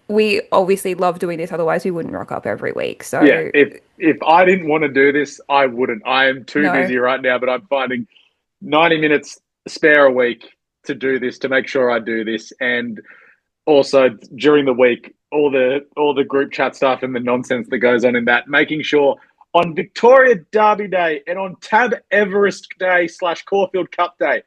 we obviously love doing this. Otherwise, we wouldn't rock up every week. So yeah, if I didn't want to do this, I wouldn't. I am too busy right now, but I'm finding 90 minutes spare a week to do this, to make sure I do this, and also during the week, all the group chat stuff and the nonsense that goes on in that, making sure on Victoria Derby Day and on Tab Everest Day / Caulfield Cup Day,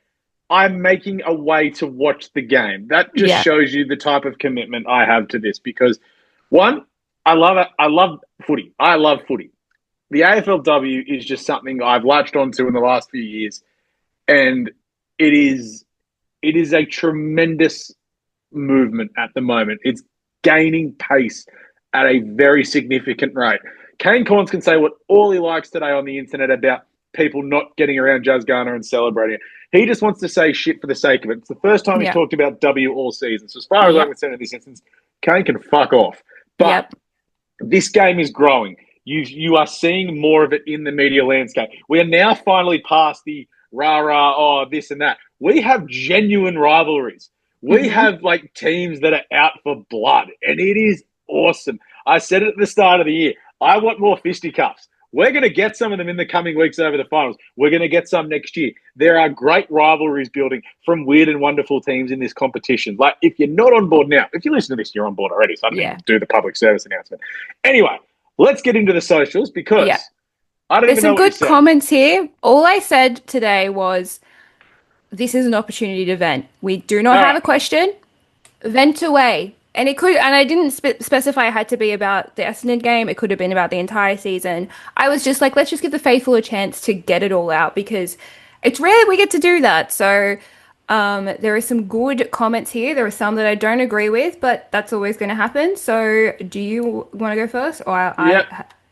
I'm making a way to watch the game. That just shows you the type of commitment I have to this, because one, I love it. I love footy. the AFLW is just something I've latched onto in the last few years, and it is a tremendous movement at the moment. It's gaining pace at a very significant rate. Kane Corns can say what all he likes today on the internet about people not getting around Jazz Garner and celebrating it. He just wants to say shit for the sake of it. It's the first time he's talked about W all season. So as far as I'm concerned in this instance, Kane can fuck off. But this game is growing. You are seeing more of it in the media landscape. We are now finally past the rah-rah, oh, this and that. We have genuine rivalries. We have like teams that are out for blood, and it is awesome. I said it at the start of the year. I want more fisticuffs. We're going to get some of them in the coming weeks over the finals. We're going to get some next year. There are great rivalries building from weird and wonderful teams in this competition. Like, if you're not on board now, if you listen to this, you're on board already, so I didn't do the public service announcement. Anyway, let's get into the socials because I don't even know what you said. There's some good comments here. All I said today was, this is an opportunity to vent. We do not have a question. Vent away. And it could, and I didn't specify it had to be about the Essendon game. It could have been about the entire season. I was just like, let's just give the faithful a chance to get it all out because it's rare that we get to do that. So there are some good comments here. There are some that I don't agree with, but that's always going to happen. So do you want to go first? Or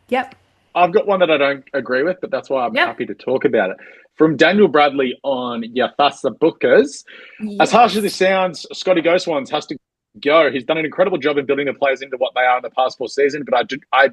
Yep. I've got one that I don't agree with, but that's why I'm happy to talk about it. From Daniel Bradley on Yafasa Bookers. As harsh as this sounds, Scotty Ghostwands has to go. He's done an incredible job in building the players into what they are in the past 4 seasons, but I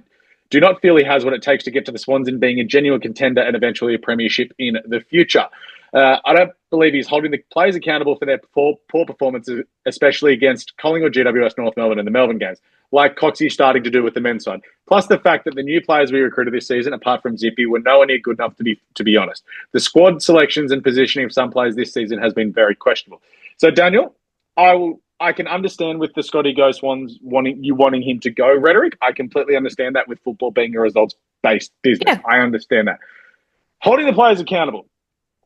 do not feel he has what it takes to get to the Swans in being a genuine contender and eventually a premiership in the future. I don't believe he's holding the players accountable for their poor performances, especially against Collingwood, GWS, North Melbourne and the Melbourne games, like Coxie's starting to do with the men's side. Plus the fact that the new players we recruited this season, apart from Zippy, were nowhere near good enough to be honest. The squad selections and positioning of some players this season has been very questionable. So, Daniel, I can understand with the Scotty Ghost ones wanting him to go rhetoric. I completely understand that with football being a results-based business. Yeah. I understand that. Holding the players accountable.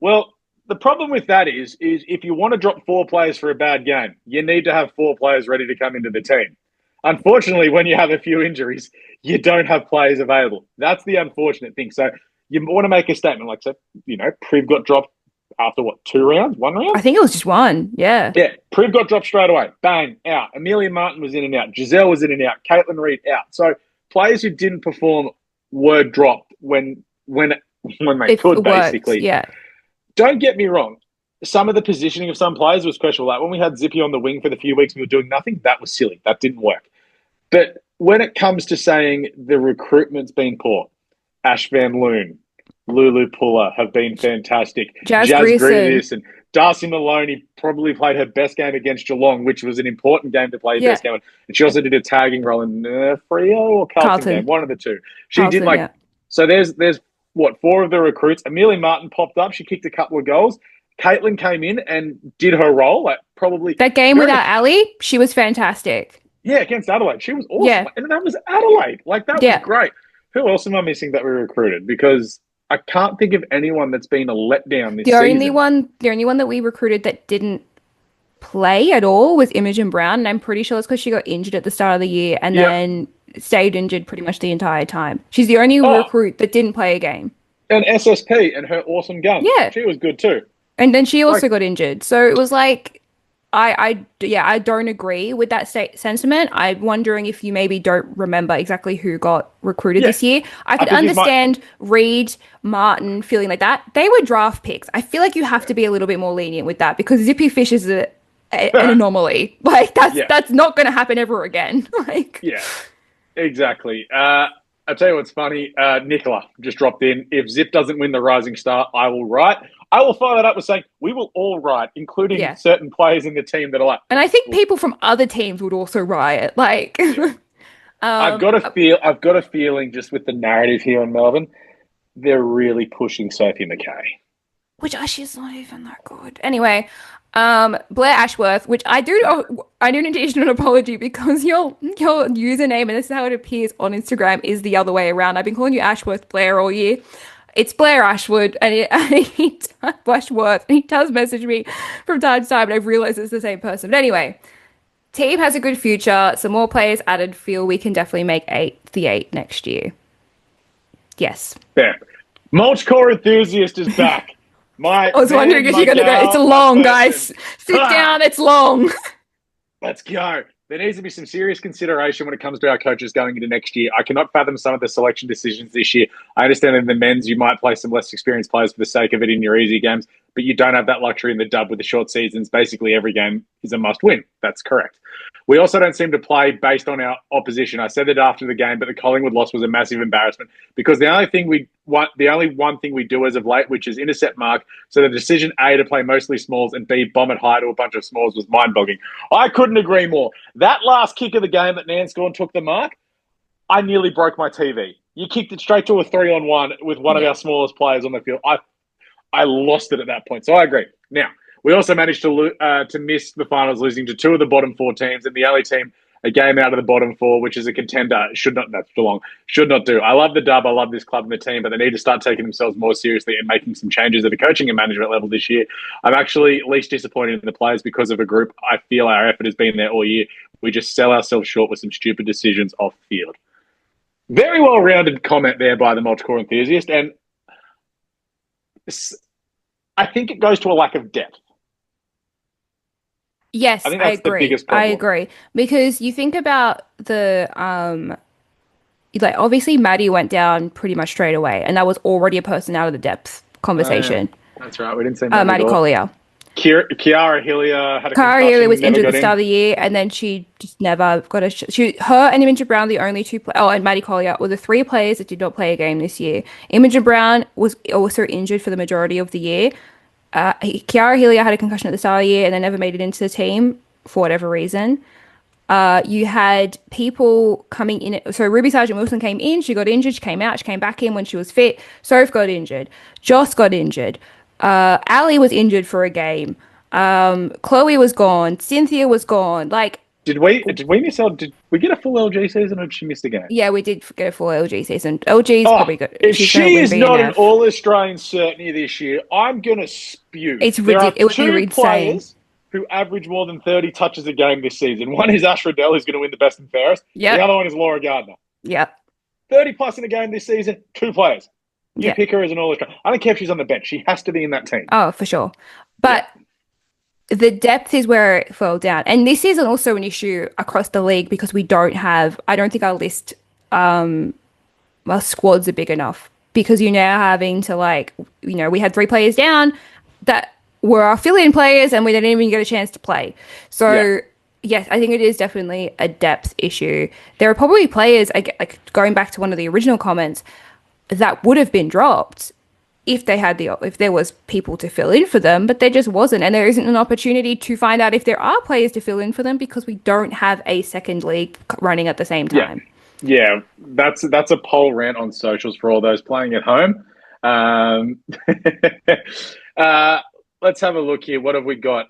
Well, the problem with that is if you want to drop 4 players for a bad game, you need to have 4 players ready to come into the team. Unfortunately, when you have a few injuries, you don't have players available. That's the unfortunate thing. So you want to make a statement like, so, Priv got dropped after what, 2 rounds? 1 round? I think it was just 1. Yeah. Yeah. Priv got dropped straight away. Bang, out. Amelia Martin was in and out. Giselle was in and out. Caitlin Reid out. So players who didn't perform were dropped when they could, basically. Yeah. Don't get me wrong. Some of the positioning of some players was questionable. Like when we had Zippy on the wing for the few weeks we were doing nothing, that was silly. That didn't work. But when it comes to saying the recruitment's been poor, Ash Van Loon, Lulu Puller have been fantastic. Jazz Grierson. Darcy Maloney probably played her best game against Geelong, which was an important game to play her best game. And she also did a tagging role in Freo or Carlton game, one of the two. She did so there's 4 of the recruits. Amelia Martin popped up. She kicked a couple of goals. Caitlin came in and did her role. That game without Ali, she was fantastic. Yeah, against Adelaide. She was awesome. Yeah. And that was Adelaide. That was great. Who else am I missing that we recruited? Because I can't think of anyone that's been a letdown this season. The only one that we recruited that didn't play at all was Imogen Brown, and I'm pretty sure it's because she got injured at the start of the year and then stayed injured pretty much the entire time. She's the only recruit that didn't play a game. And SSP and her awesome gun. Yeah. She was good too. And then she also got injured. So it was like, I don't agree with that sentiment. I'm wondering if you maybe don't remember exactly who got recruited this year. I could understand Reid, Martin feeling like that. They were draft picks. I feel like you have to be a little bit more lenient with that because Zippy Fish is an anomaly. That's not going to happen ever again. Yeah, exactly. I'll tell you what's funny. Nicola just dropped in. If Zip doesn't win the Rising Star, I will write. I will follow that up with saying we will all riot, including certain players in the team that are like. And I think people from other teams would also riot. I've got a feeling just with the narrative here in Melbourne, they're really pushing Sophie McKay. Which she's not even that good. Anyway, Blair Ashworth, which I do need to issue an apology because your username, and this is how it appears on Instagram, is the other way around. I've been calling you Ashworth Blair all year. It's Blair Ashworth, Ashworth, and he does message me from time to time, and I've realised it's the same person. But anyway, team has a good future. Some more players added. Feel we can definitely make the 8 next year. Yes. Fair. Mulch Core Enthusiast is back. I was wondering if you're going to go. It's long, guys. Sit down. It's long. Let's go. There needs to be some serious consideration when it comes to our coaches going into next year. I cannot fathom some of the selection decisions this year. I understand in the men's you might play some less experienced players for the sake of it in your easy games, but you don't have that luxury in the dub with the short seasons. Basically, every game is a must-win. That's correct. We also don't seem to play based on our opposition. I said that after the game, but the Collingwood loss was a massive embarrassment because the only one thing we do as of late, which is intercept mark. So the decision A to play mostly smalls and B bomb it high to a bunch of smalls was mind-boggling. I couldn't agree more. That last kick of the game that Nanscorn took the mark, I nearly broke my TV. You kicked it straight to a 3-on-1 with one of our smallest players on the field. I lost it at that point. So I agree. Now, we also managed to miss the finals, losing to two of the bottom four teams, and the only team a game out of the bottom four, which is a contender, that's Geelong, should not do. I love the dub. I love this club and the team, but they need to start taking themselves more seriously and making some changes at a coaching and management level this year. I'm actually least disappointed in the players because of a group. I feel our effort has been there all year. We just sell ourselves short with some stupid decisions off field. Very well-rounded comment there by the Multicore Enthusiast, and I think it goes to a lack of depth. Yes, I agree. I agree. Because you think about the obviously Maddie went down pretty much straight away, and that was already a person out of the depth conversation. That's right. We didn't say Maddie Collier. Kiara Hillier had a Kiara Hillier was injured at the start of the year, and then she just never got her and Imogen Brown, the only two and Maddie Collier were the three players that did not play a game this year. Imogen Brown was also injured for the majority of the year. Kiara Hillier had a concussion at the start of the year and then never made it into the team for whatever reason. You had people coming in. So Ruby Sargent-Wilson came in. She got injured. She came out. She came back in when she was fit. Soph got injured. Joss got injured. Ali was injured for a game. Chloe was gone. Cynthia was gone. Did we miss out? Did we get a full LG season, or did she miss the game? Yeah, we did get a full LG season. LG's probably good. If she is not an All-Australian certainty this year, I'm gonna spew. It's ridiculous. It would be insane. Players who average more than 30 touches a game this season. One is Ash Riddell, who's going to win the best and fairest. Yep. The other one is Laura Gardner. Yep. 30 plus in a game this season. Two players. You pick her as an All-Australian. I don't care if she's on the bench. She has to be in that team. Oh, for sure. But the depth is where it fell down. And this is also an issue across the league because we don't have, I don't think our list, our squads are big enough because you're now having to we had 3 players down that were our fill-in players and we didn't even get a chance to play. So, yes, I think it is definitely a depth issue. There are probably players, like going back to one of the original comments, that would have been dropped if there was people to fill in for them, but there just wasn't, and there isn't an opportunity to find out if there are players to fill in for them because we don't have a second league running at the same time. Yeah, that's a poll rant on socials for all those playing at home. Let's have a look here. What have we got?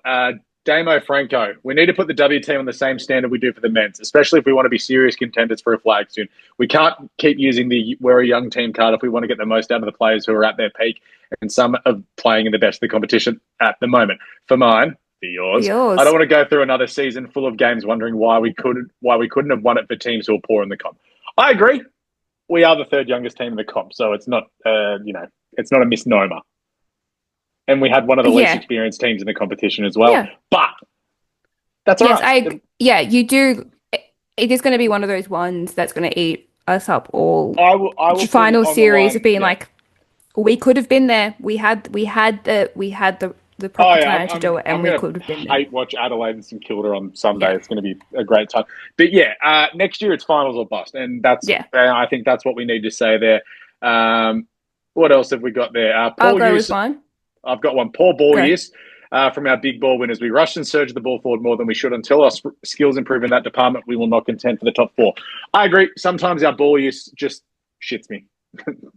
Damo Franco. We need to put the W team on the same standard we do for the men's, especially if we want to be serious contenders for a flag soon. We can't keep using the we're a young team card if we want to get the most out of the players who are at their peak, and some are playing in the best of the competition at the moment. For mine, for yours. I don't want to go through another season full of games wondering why we couldn't have won it for teams who are poor in the comp. I agree. We are the third youngest team in the comp, so it's not it's not a misnomer. And we had one of the least experienced teams in the competition as well. Yeah. But that's all right. You do. It is going to be one of those ones that's going to eat us up all. I will final series of being we could have been there. We had the proper time to do it, and we could have been there. Watch Adelaide and St Kilda on Sunday. Yeah. It's going to be a great time. But next year it's finals or bust, and that's I think that's what we need to say there. What else have we got there? I'll go with mine. I've got one. Poor ball use from our big ball winners. We rushed and surged the ball forward more than we should. Until our skills improve in that department, we will not contend for the top 4. I agree. Sometimes our ball use just shits me.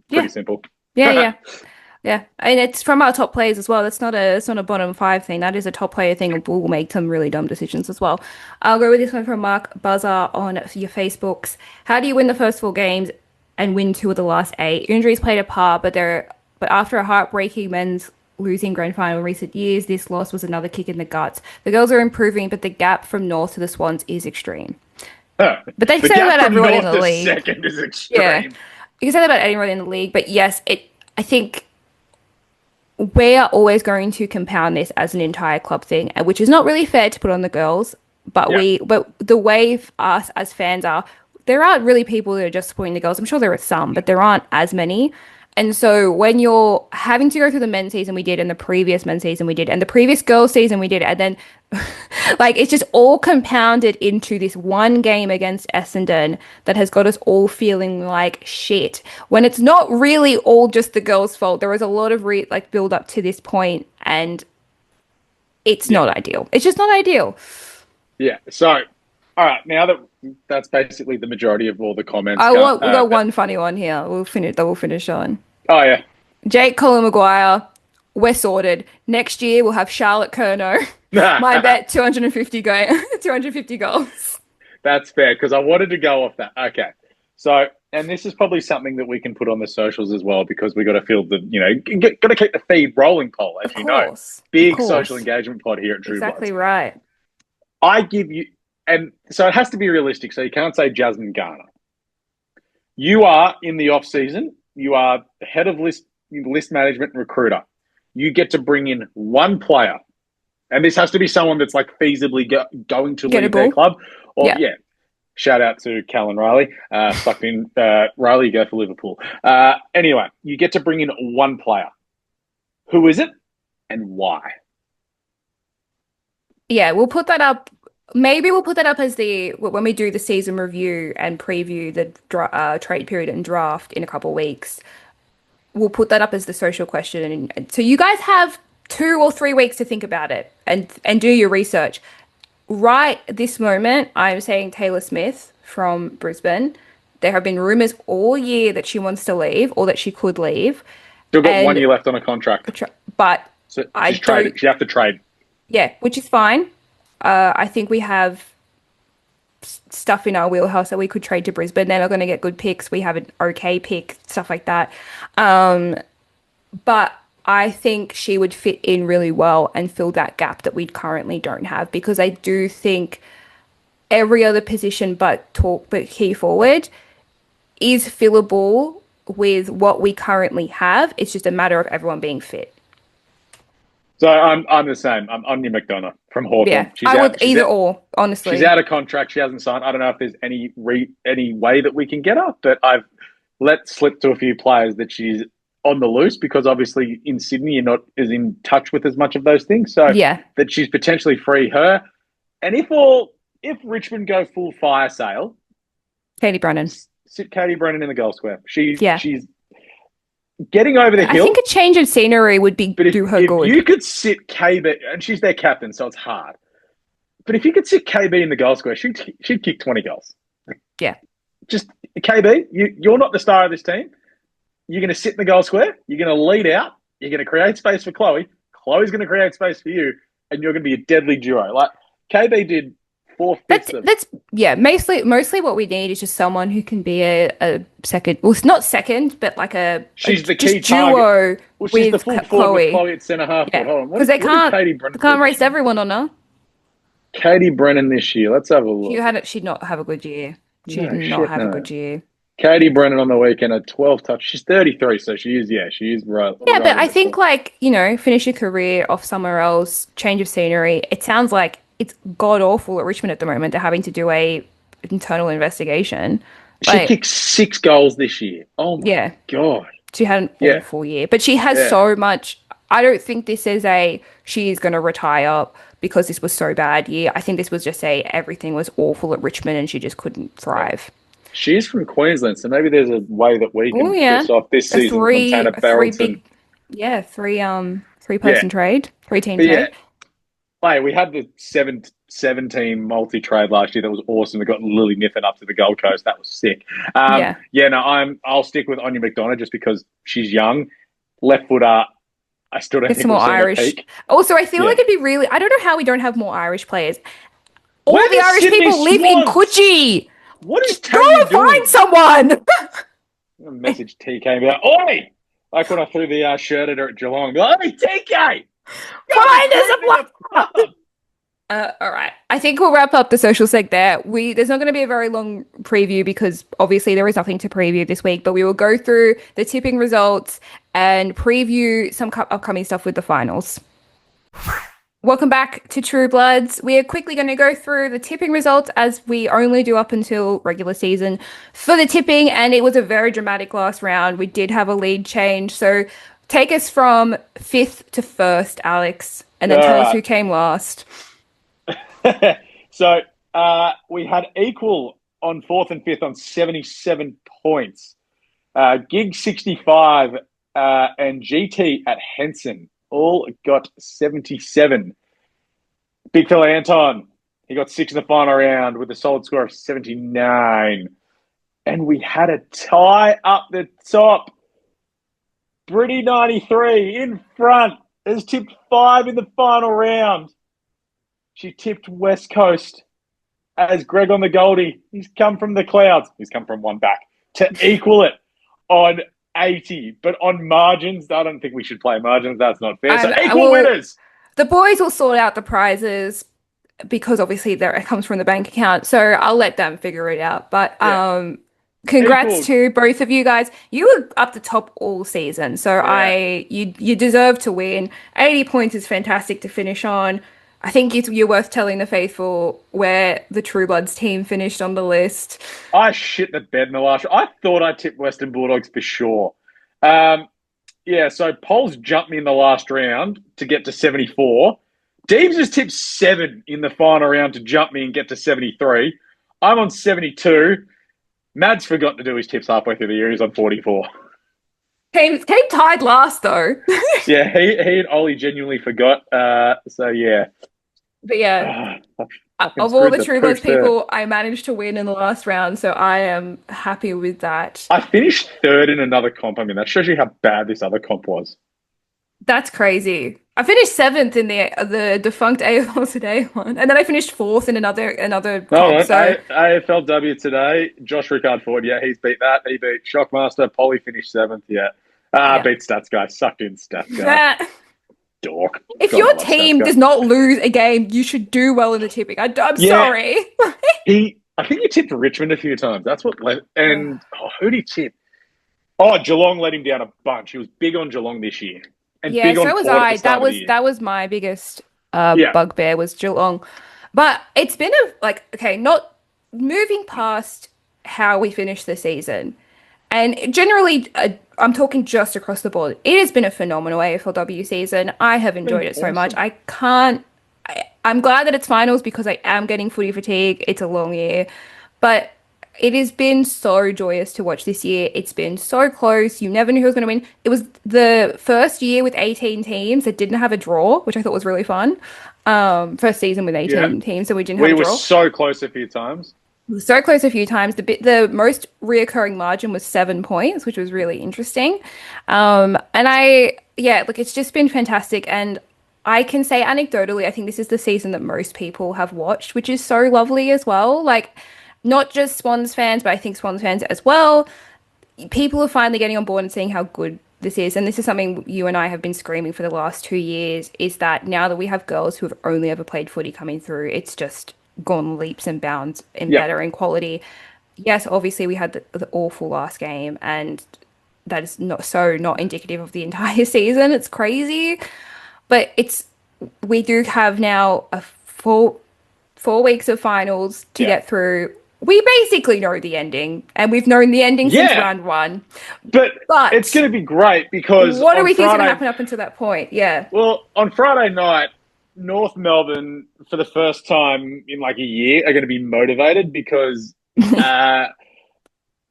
Pretty simple. Yeah. And it's from our top players as well. It's not a bottom 5 thing. That is a top player thing, and we'll make some really dumb decisions as well. I'll go with this one from Mark Buzzer on your Facebooks. How do you win the first 4 games and win 2 of the last 8? Injuries played a part, but after a heartbreaking men's losing grand final in recent years, this loss was another kick in the guts. The girls are improving, but the gap from North to the Swans is extreme. But they say that everyone in the league. Second is extreme. You can say that about anyone in the league, but yes, I think we are always going to compound this as an entire club thing, which is not really fair to put on the girls. But Yeah. but the way us as fans are, there aren't really people that are just supporting the girls. I'm sure there are some, but there aren't as many. And so when you're having to go through the men's season we did, and the previous men's season we did, and the previous girls season we did, and then like it's just all compounded into this one game against Essendon that has got us all feeling like shit. When it's not really all just the girls' fault. There was a lot of build up to this point, and it's not ideal. It's just not ideal. Yeah. So, all right. Now that's basically the majority of all the comments. We got one funny one here. We'll finish on. Oh yeah. Jake Colin Maguire, we're sorted. Next year we'll have Charlotte Curnow. My bet 250 goals. That's fair because I wanted to go off that. Okay. So, and this is probably something that we can put on the socials as well because we got to feel got to keep the feed rolling, Paul, as you know. Big social engagement pod here at True Exactly Bloods. Right. I give you, and so it has to be realistic. So you can't say Jasmine Garner. You are in the off season. You are head of list management and recruiter. You get to bring in one player, and this has to be someone that's like feasibly going to leave their club. Or shout out to Cal and Riley. Stuck in Riley, go for Liverpool. Anyway, you get to bring in one player. Who is it, and why? Yeah, we'll put that up. Maybe we'll put that up as when we do the season review and preview the trade period and draft in a couple of weeks. We'll put that up as the social question, and so you guys have 2 or 3 weeks to think about it and do your research. Right this moment, I'm saying Taylor Smith from Brisbane. There have been rumours all year that she wants to leave or that she could leave. Still got 1 year left on a contract, but so she'd have to trade. Yeah, which is fine. I think we have stuff in our wheelhouse that we could trade to Brisbane. They're not going to get good picks. We have an okay pick, stuff like that. But I think she would fit in really well and fill that gap that we currently don't have, because I do think every other position but key forward is fillable with what we currently have. It's just a matter of everyone being fit. So I'm the same. I'm Anya McDonough from Hawthorn. Yeah, I would either or, honestly. She's out of contract. She hasn't signed. I don't know if there's any way that we can get her, but I've let slip to a few players that she's on the loose, because obviously in Sydney you're not as in touch with as much of those things. So that she's potentially free her. And if Richmond go full fire sale, Katie Brennan. Sit Katie Brennan in the goal square. She's getting over the hill. I think a change of scenery would do her good. If you could sit KB, and she's their captain, so it's hard. But if you could sit KB in the goal square, she'd kick 20 goals. Yeah. Just, KB, you're not the star of this team. You're going to sit in the goal square. You're going to lead out. You're going to create space for Chloe. Chloe's going to create space for you. And you're going to be a deadly duo. Like, KB did 4/5 mostly what we need is just someone who can be a second, well, it's not second, but like she's the key duo well, she's with the full Chloe. With Chloe at centre half. Yeah. Because they can't race everyone on her. Katie Brennan this year. Let's have a look. She'd not have a good year. She did not have a good year. Katie Brennan on the weekend at 12 touch. She's 33, so she is right. Yeah, but I think finish your career off somewhere else, change of scenery. It sounds like it's god awful at Richmond at the moment. They're having to do a internal investigation. She kicked 6 goals this year. Oh my God. She had an awful year. But she has so much. I don't think this is she is going to retire because this was so bad year. I think this was just everything was awful at Richmond and she just couldn't thrive. She is from Queensland, so maybe there's a way that we can piss off this season from Tanner Barrington. Three-person trade, 3-team trade. Hey, we had the 7-team multi-trade last year. That was awesome. We got Lily Niffen up to the Gold Coast. That was sick. I'll stick with Anya McDonough just because she's young. Left footer, I still don't think more Irish. Peak. Also, I feel like it'd be really... I don't know how we don't have more Irish players. All Where the Irish Sydney people live in Coogee. What is Go and find someone! A message TK and be like, oi! Like when I threw the shirt at her at Geelong. Be like, hey, TK! Find us a block! All right. I think we'll wrap up the social seg there. There's not going to be a very long preview because obviously there is nothing to preview this week, but we will go through the tipping results and preview some upcoming stuff with the finals. Welcome back to True Bloods. We are quickly going to go through the tipping results as we only do up until regular season for the tipping, and it was a very dramatic last round. We did have a lead change, so take us from 5th to 1st, Alex, and then tell us who came last. So we had equal on 4th and 5th on 77 points. Gig 65 and GT at Henson all got 77. Big fella Anton, he got 6 in the final round with a solid score of 79. And we had a tie up the top. Britty 93 in front has tipped 5 in the final round. She tipped West Coast as Greg on the Goldie. He's come from the clouds. He's come from one back to equal it on 80. But on margins, I don't think we should play margins. That's not fair. So equal winners. The boys will sort out the prizes because obviously it comes from the bank account. So I'll let them figure it out. But congrats to both of you guys. You were up the top all season. So you deserve to win. 80 points is fantastic to finish on. I think you're worth telling the faithful where the True Bloods team finished on the list. I shit the bed in the last. I thought I tipped Western Bulldogs for sure. So Poles jumped me in the last round to get to 74. Deebs has tipped 7 in the final round to jump me and get to 73. I'm on 72. Mads forgot to do his tips halfway through the year. He's on 44. Came tied last though. Yeah, he and Ollie genuinely forgot. But yeah, of all the True Bloods people, I managed to win in the last round, so I am happy with that. I finished 3rd in another comp. I mean, that shows you how bad this other comp was. That's crazy. I finished 7th in the defunct AFL Today one, and then I finished 4th in another comp. Oh, so AFLW Today, Josh Rickard Ford. Yeah, he's beat that. He beat Shockmaster. Polly finished 7th. Yeah. Beat Stats Guy. Sucked in Stats Guy. Dork. If your team does not lose a game, you should do well in the tipping. I'm sorry. I think he tipped Richmond a few times. That's what. And who did he tip? Oh, Geelong let him down a bunch. He was big on Geelong this year. And yeah, so was I. That was my biggest bugbear was Geelong. But it's been not moving past how we finished the season. And generally, I'm talking just across the board. It has been a phenomenal AFLW season. I have enjoyed it so much. I'm glad that it's finals because I am getting footy fatigue. It's a long year. But it has been so joyous to watch this year. It's been so close. You never knew who was going to win. It was the first year with 18 teams that didn't have a draw, which I thought was really fun. First season with 18 teams, so we didn't have a draw. We were so close a few times. So close a few times. The most reoccurring margin was 7 points, which was really interesting. It's just been fantastic. And I can say anecdotally, I think this is the season that most people have watched, which is so lovely as well. Like, not just Swans fans, but I think Swans fans as well. People are finally getting on board and seeing how good this is. And this is something you and I have been screaming for the last 2 years, is that now that we have girls who have only ever played footy coming through, it's just gone leaps and bounds in better in quality. Yes, obviously we had the awful last game, and that is not indicative of the entire season. It's crazy, but we do have now a four weeks of finals to get through. We basically know the ending, and we've known the ending since round 1. But it's going to be great because what do we think is going to happen up until that point? Yeah. Well, on Friday night, North Melbourne, for the first time in like a year, are going to be motivated because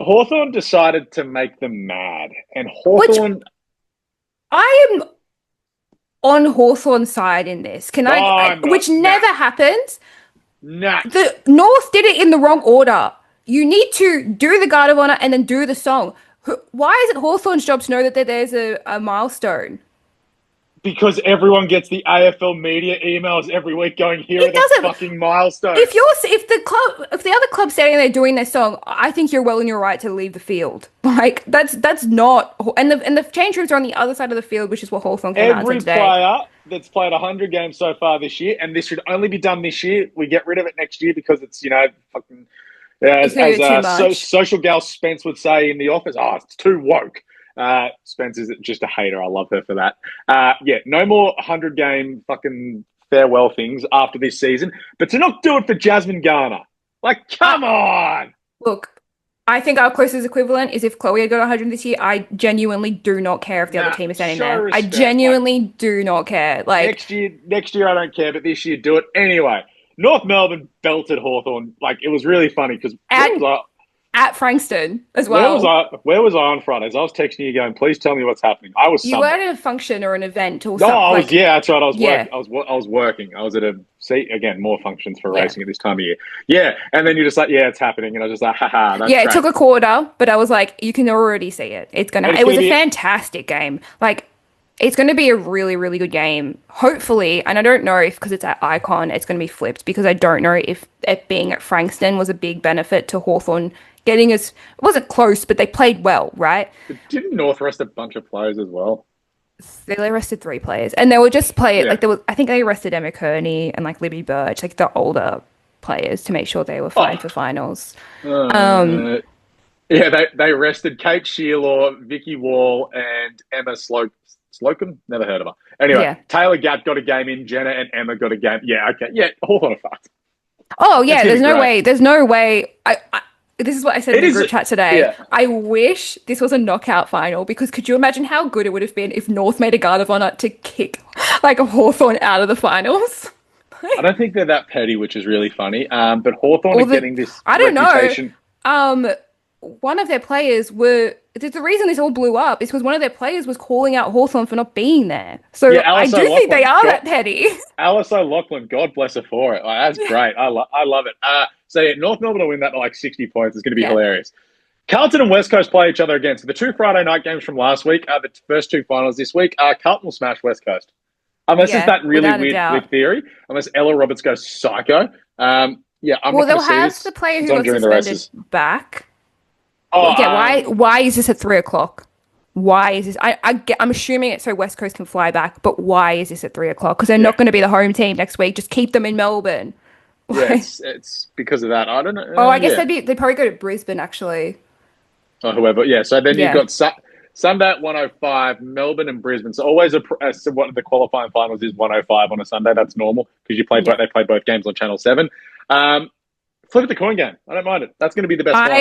Hawthorn decided to make them mad. And Hawthorn... I am on Hawthorn's side in this. Which never happens. Nah. The North did it in the wrong order. You need to do the Guard of Honour and then do the song. Why is it Hawthorn's job to know that there's a milestone? Because everyone gets the AFL media emails every week going, here are the fucking milestones. If the other club's standing there doing their song, I think you're well in your right to leave the field. Like that's not, and the change rooms are on the other side of the field, which is what Hawthorn came out and said today. Every player that's played 100 games so far this year, and this should only be done this year. We get rid of it next year because it's, fucking, as Social Gal Spence would say in the office, it's too woke. Spence is just a hater. I love her for that. No more 100-game fucking farewell things after this season. But to not do it for Jasmine Garner, like, come on. Look, I think our closest equivalent is if Chloe had got 100 this year. I genuinely do not care if the other team is standing there. Respect. I genuinely do not care. Like next year I don't care, but this year do it anyway. North Melbourne belted Hawthorn. Like, it was really funny because at Frankston as well. Where was I on Fridays? I was texting you going, please tell me what's happening. I was You were at a function or an event or something. No, that's right. I was working. I was at more functions for racing at this time of year. Yeah, and then you're just like, it's happening. And I was just like, haha, that's it took a quarter, but I was like, you can already see it. It was a fantastic game. Like, it's going to be a really, really good game. Hopefully, and I don't know if, because it's at Icon, it's going to be flipped, because I don't know if it being at Frankston was a big benefit to Hawthorn getting it wasn't close, but they played well, right? But didn't North rest a bunch of players as well? They arrested 3 players, and they were just players. Like, I think they arrested Emma Kearney and like Libby Birch, like the older players, to make sure they were fine for finals. They arrested Kate Shearlaw, Vicky Wall, and Emma Slocum? Never heard of her. Anyway, Taylor Gatt got a game in, Jenna and Emma got a game. Yeah, okay. Yeah, Hawthorn are fucked. Oh, yeah, there's no way. This is what I said in the group chat today. Yeah. I wish this was a knockout final, because could you imagine how good it would have been if North made a guard of honour to kick like a Hawthorn out of the finals? I don't think they're that petty, which is really funny. But Hawthorn are getting this reputation. One of their players the reason this all blew up is because one of their players was calling out Hawthorn for not being there. So I do think they are that petty. Alice O'Loughlin, God bless her for it. That's great. I love it. North Melbourne will win that by like 60 points. It's going to be hilarious. Carlton and West Coast play each other again. So the 2 Friday night games from last week are the first 2 finals this week. Carlton will smash West Coast. Unless it's that really weird theory. Unless Ella Roberts goes psycho. I'm not they'll have the player who got suspended back. Why is this at 3:00? Why is this? I'm assuming it's so West Coast can fly back, but why is this at 3:00? Because they're not going to be the home team next week. Just keep them in Melbourne. Yeah, it's because of that. I don't know. I guess they'd probably go to Brisbane, actually. Or whoever. Yeah, so then you've got Sunday at 1:05, Melbourne and Brisbane. So always what the qualifying finals is 1:05 on a Sunday. That's normal because they play both games on Channel 7. Flip it the coin game. I don't mind it. That's going to be the best final.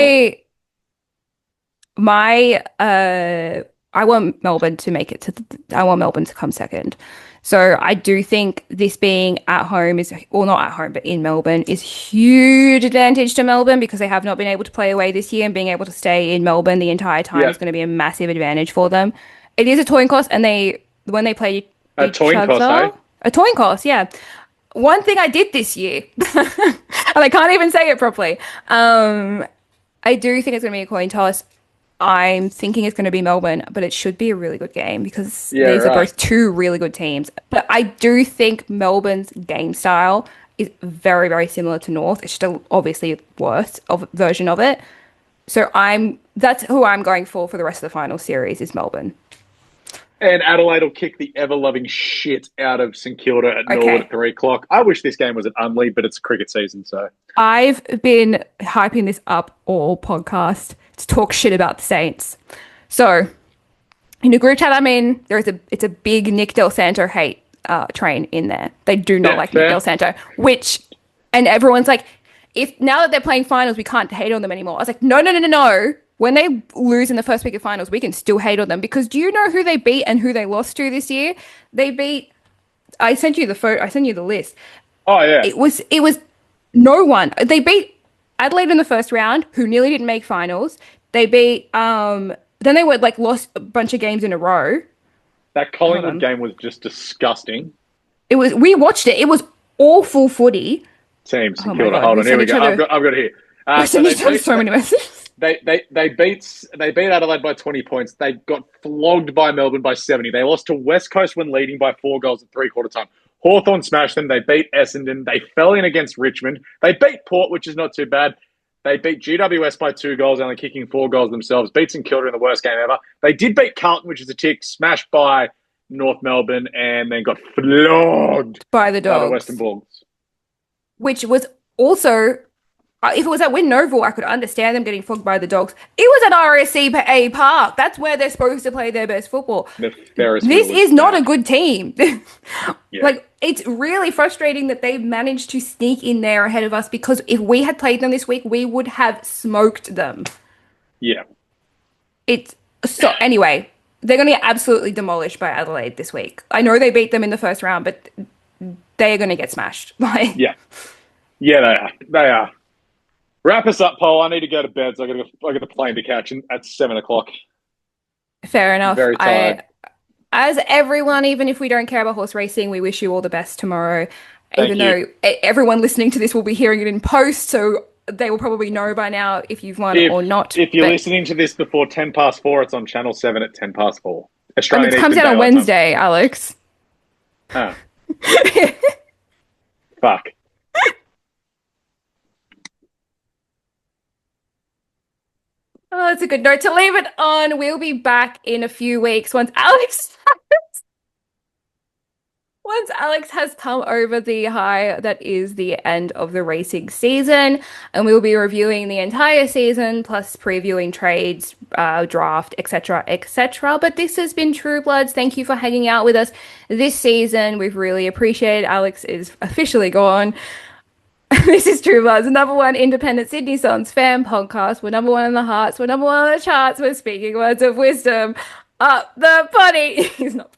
I want Melbourne to make it I want Melbourne to come second. So I do think this being at home not at home, but in Melbourne is huge advantage to Melbourne, because they have not been able to play away this year, and being able to stay in Melbourne the entire time is going to be a massive advantage for them. It is a toin cost, and when they play a toin cost, yeah. One thing I did this year, and I can't even say it properly. I do think it's going to be a coin toss. I'm thinking it's going to be Melbourne, but it should be a really good game, because these are both 2 really good teams. But I do think Melbourne's game style is very, very similar to North. It's still obviously a worse version of it. So that's who I'm going for the rest of the final series is Melbourne. And Adelaide will kick the ever-loving shit out of St Kilda at Norwood at 3:00. I wish this game was at Unley, but it's cricket season, so. I've been hyping this up all podcast to talk shit about the Saints. So, in the group chat I'm in, it's a big Nick Del Santo hate train in there. They do not like Nick Del Santo, and everyone's like, now that they're playing finals, we can't hate on them anymore. I was like, no. When they lose in the first week of finals, we can still hate on them, because do you know who they beat and who they lost to this year? They beat. I sent you the photo. I sent you the list. Oh yeah. It was no one. They beat Adelaide in the first round, who nearly didn't make finals. They beat. Then they lost a bunch of games in a row. That Collingwood game was just disgusting. It was. We watched it. It was awful footy. Teams. Hold on. Here we go. I've got it here. So many messages. They beat Adelaide by 20 points. They got flogged by Melbourne by 70. They lost to West Coast when leading by 4 goals at three-quarter time. Hawthorn smashed them. They beat Essendon. They fell in against Richmond. They beat Port, which is not too bad. They beat GWS by 2 goals, only kicking 4 goals themselves. Beat St Kilda in the worst game ever. They did beat Carlton, which is a tick, smashed by North Melbourne, and then got flogged by the Dogs. By the Western Bulldogs. Which was also, if it was at Win Novel, I could understand them getting flogged by the Dogs. It was at RSCA Park. That's where they're supposed to play their best football. This is not a good team. Yeah. Like, it's really frustrating that they managed to sneak in there ahead of us, because if we had played them this week, we would have smoked them. Yeah. Anyway, they're going to get absolutely demolished by Adelaide this week. I know they beat them in the first round, but they are going to get smashed. Yeah, they are. Wrap us up, Paul. I need to go to bed, so I got the plane to catch at 7 o'clock. Fair enough. Very tired. As everyone, even if we don't care about horse racing, we wish you all the best tomorrow. Even though everyone listening to this will be hearing it in post, so they will probably know by now if you've won or not. If you're listening to this before 10 past 4, it's on Channel 7 at 10 past 4. Australian it comes out on Wednesday, time. Alex. Oh. Fuck. Oh, that's a good note to leave it on. We'll be back in a few weeks once Alex has come over the high that is the end of the racing season, and we'll be reviewing the entire season plus previewing trades, draft, etc., etc. But this has been True Bloods. Thank you for hanging out with us this season. We've really appreciated. Alex is officially gone. This is True Bloods, the #1 independent Sydney Swans fan podcast. We're #1 in the hearts. We're #1 on the charts. We're speaking words of wisdom. Up the potty. He's not.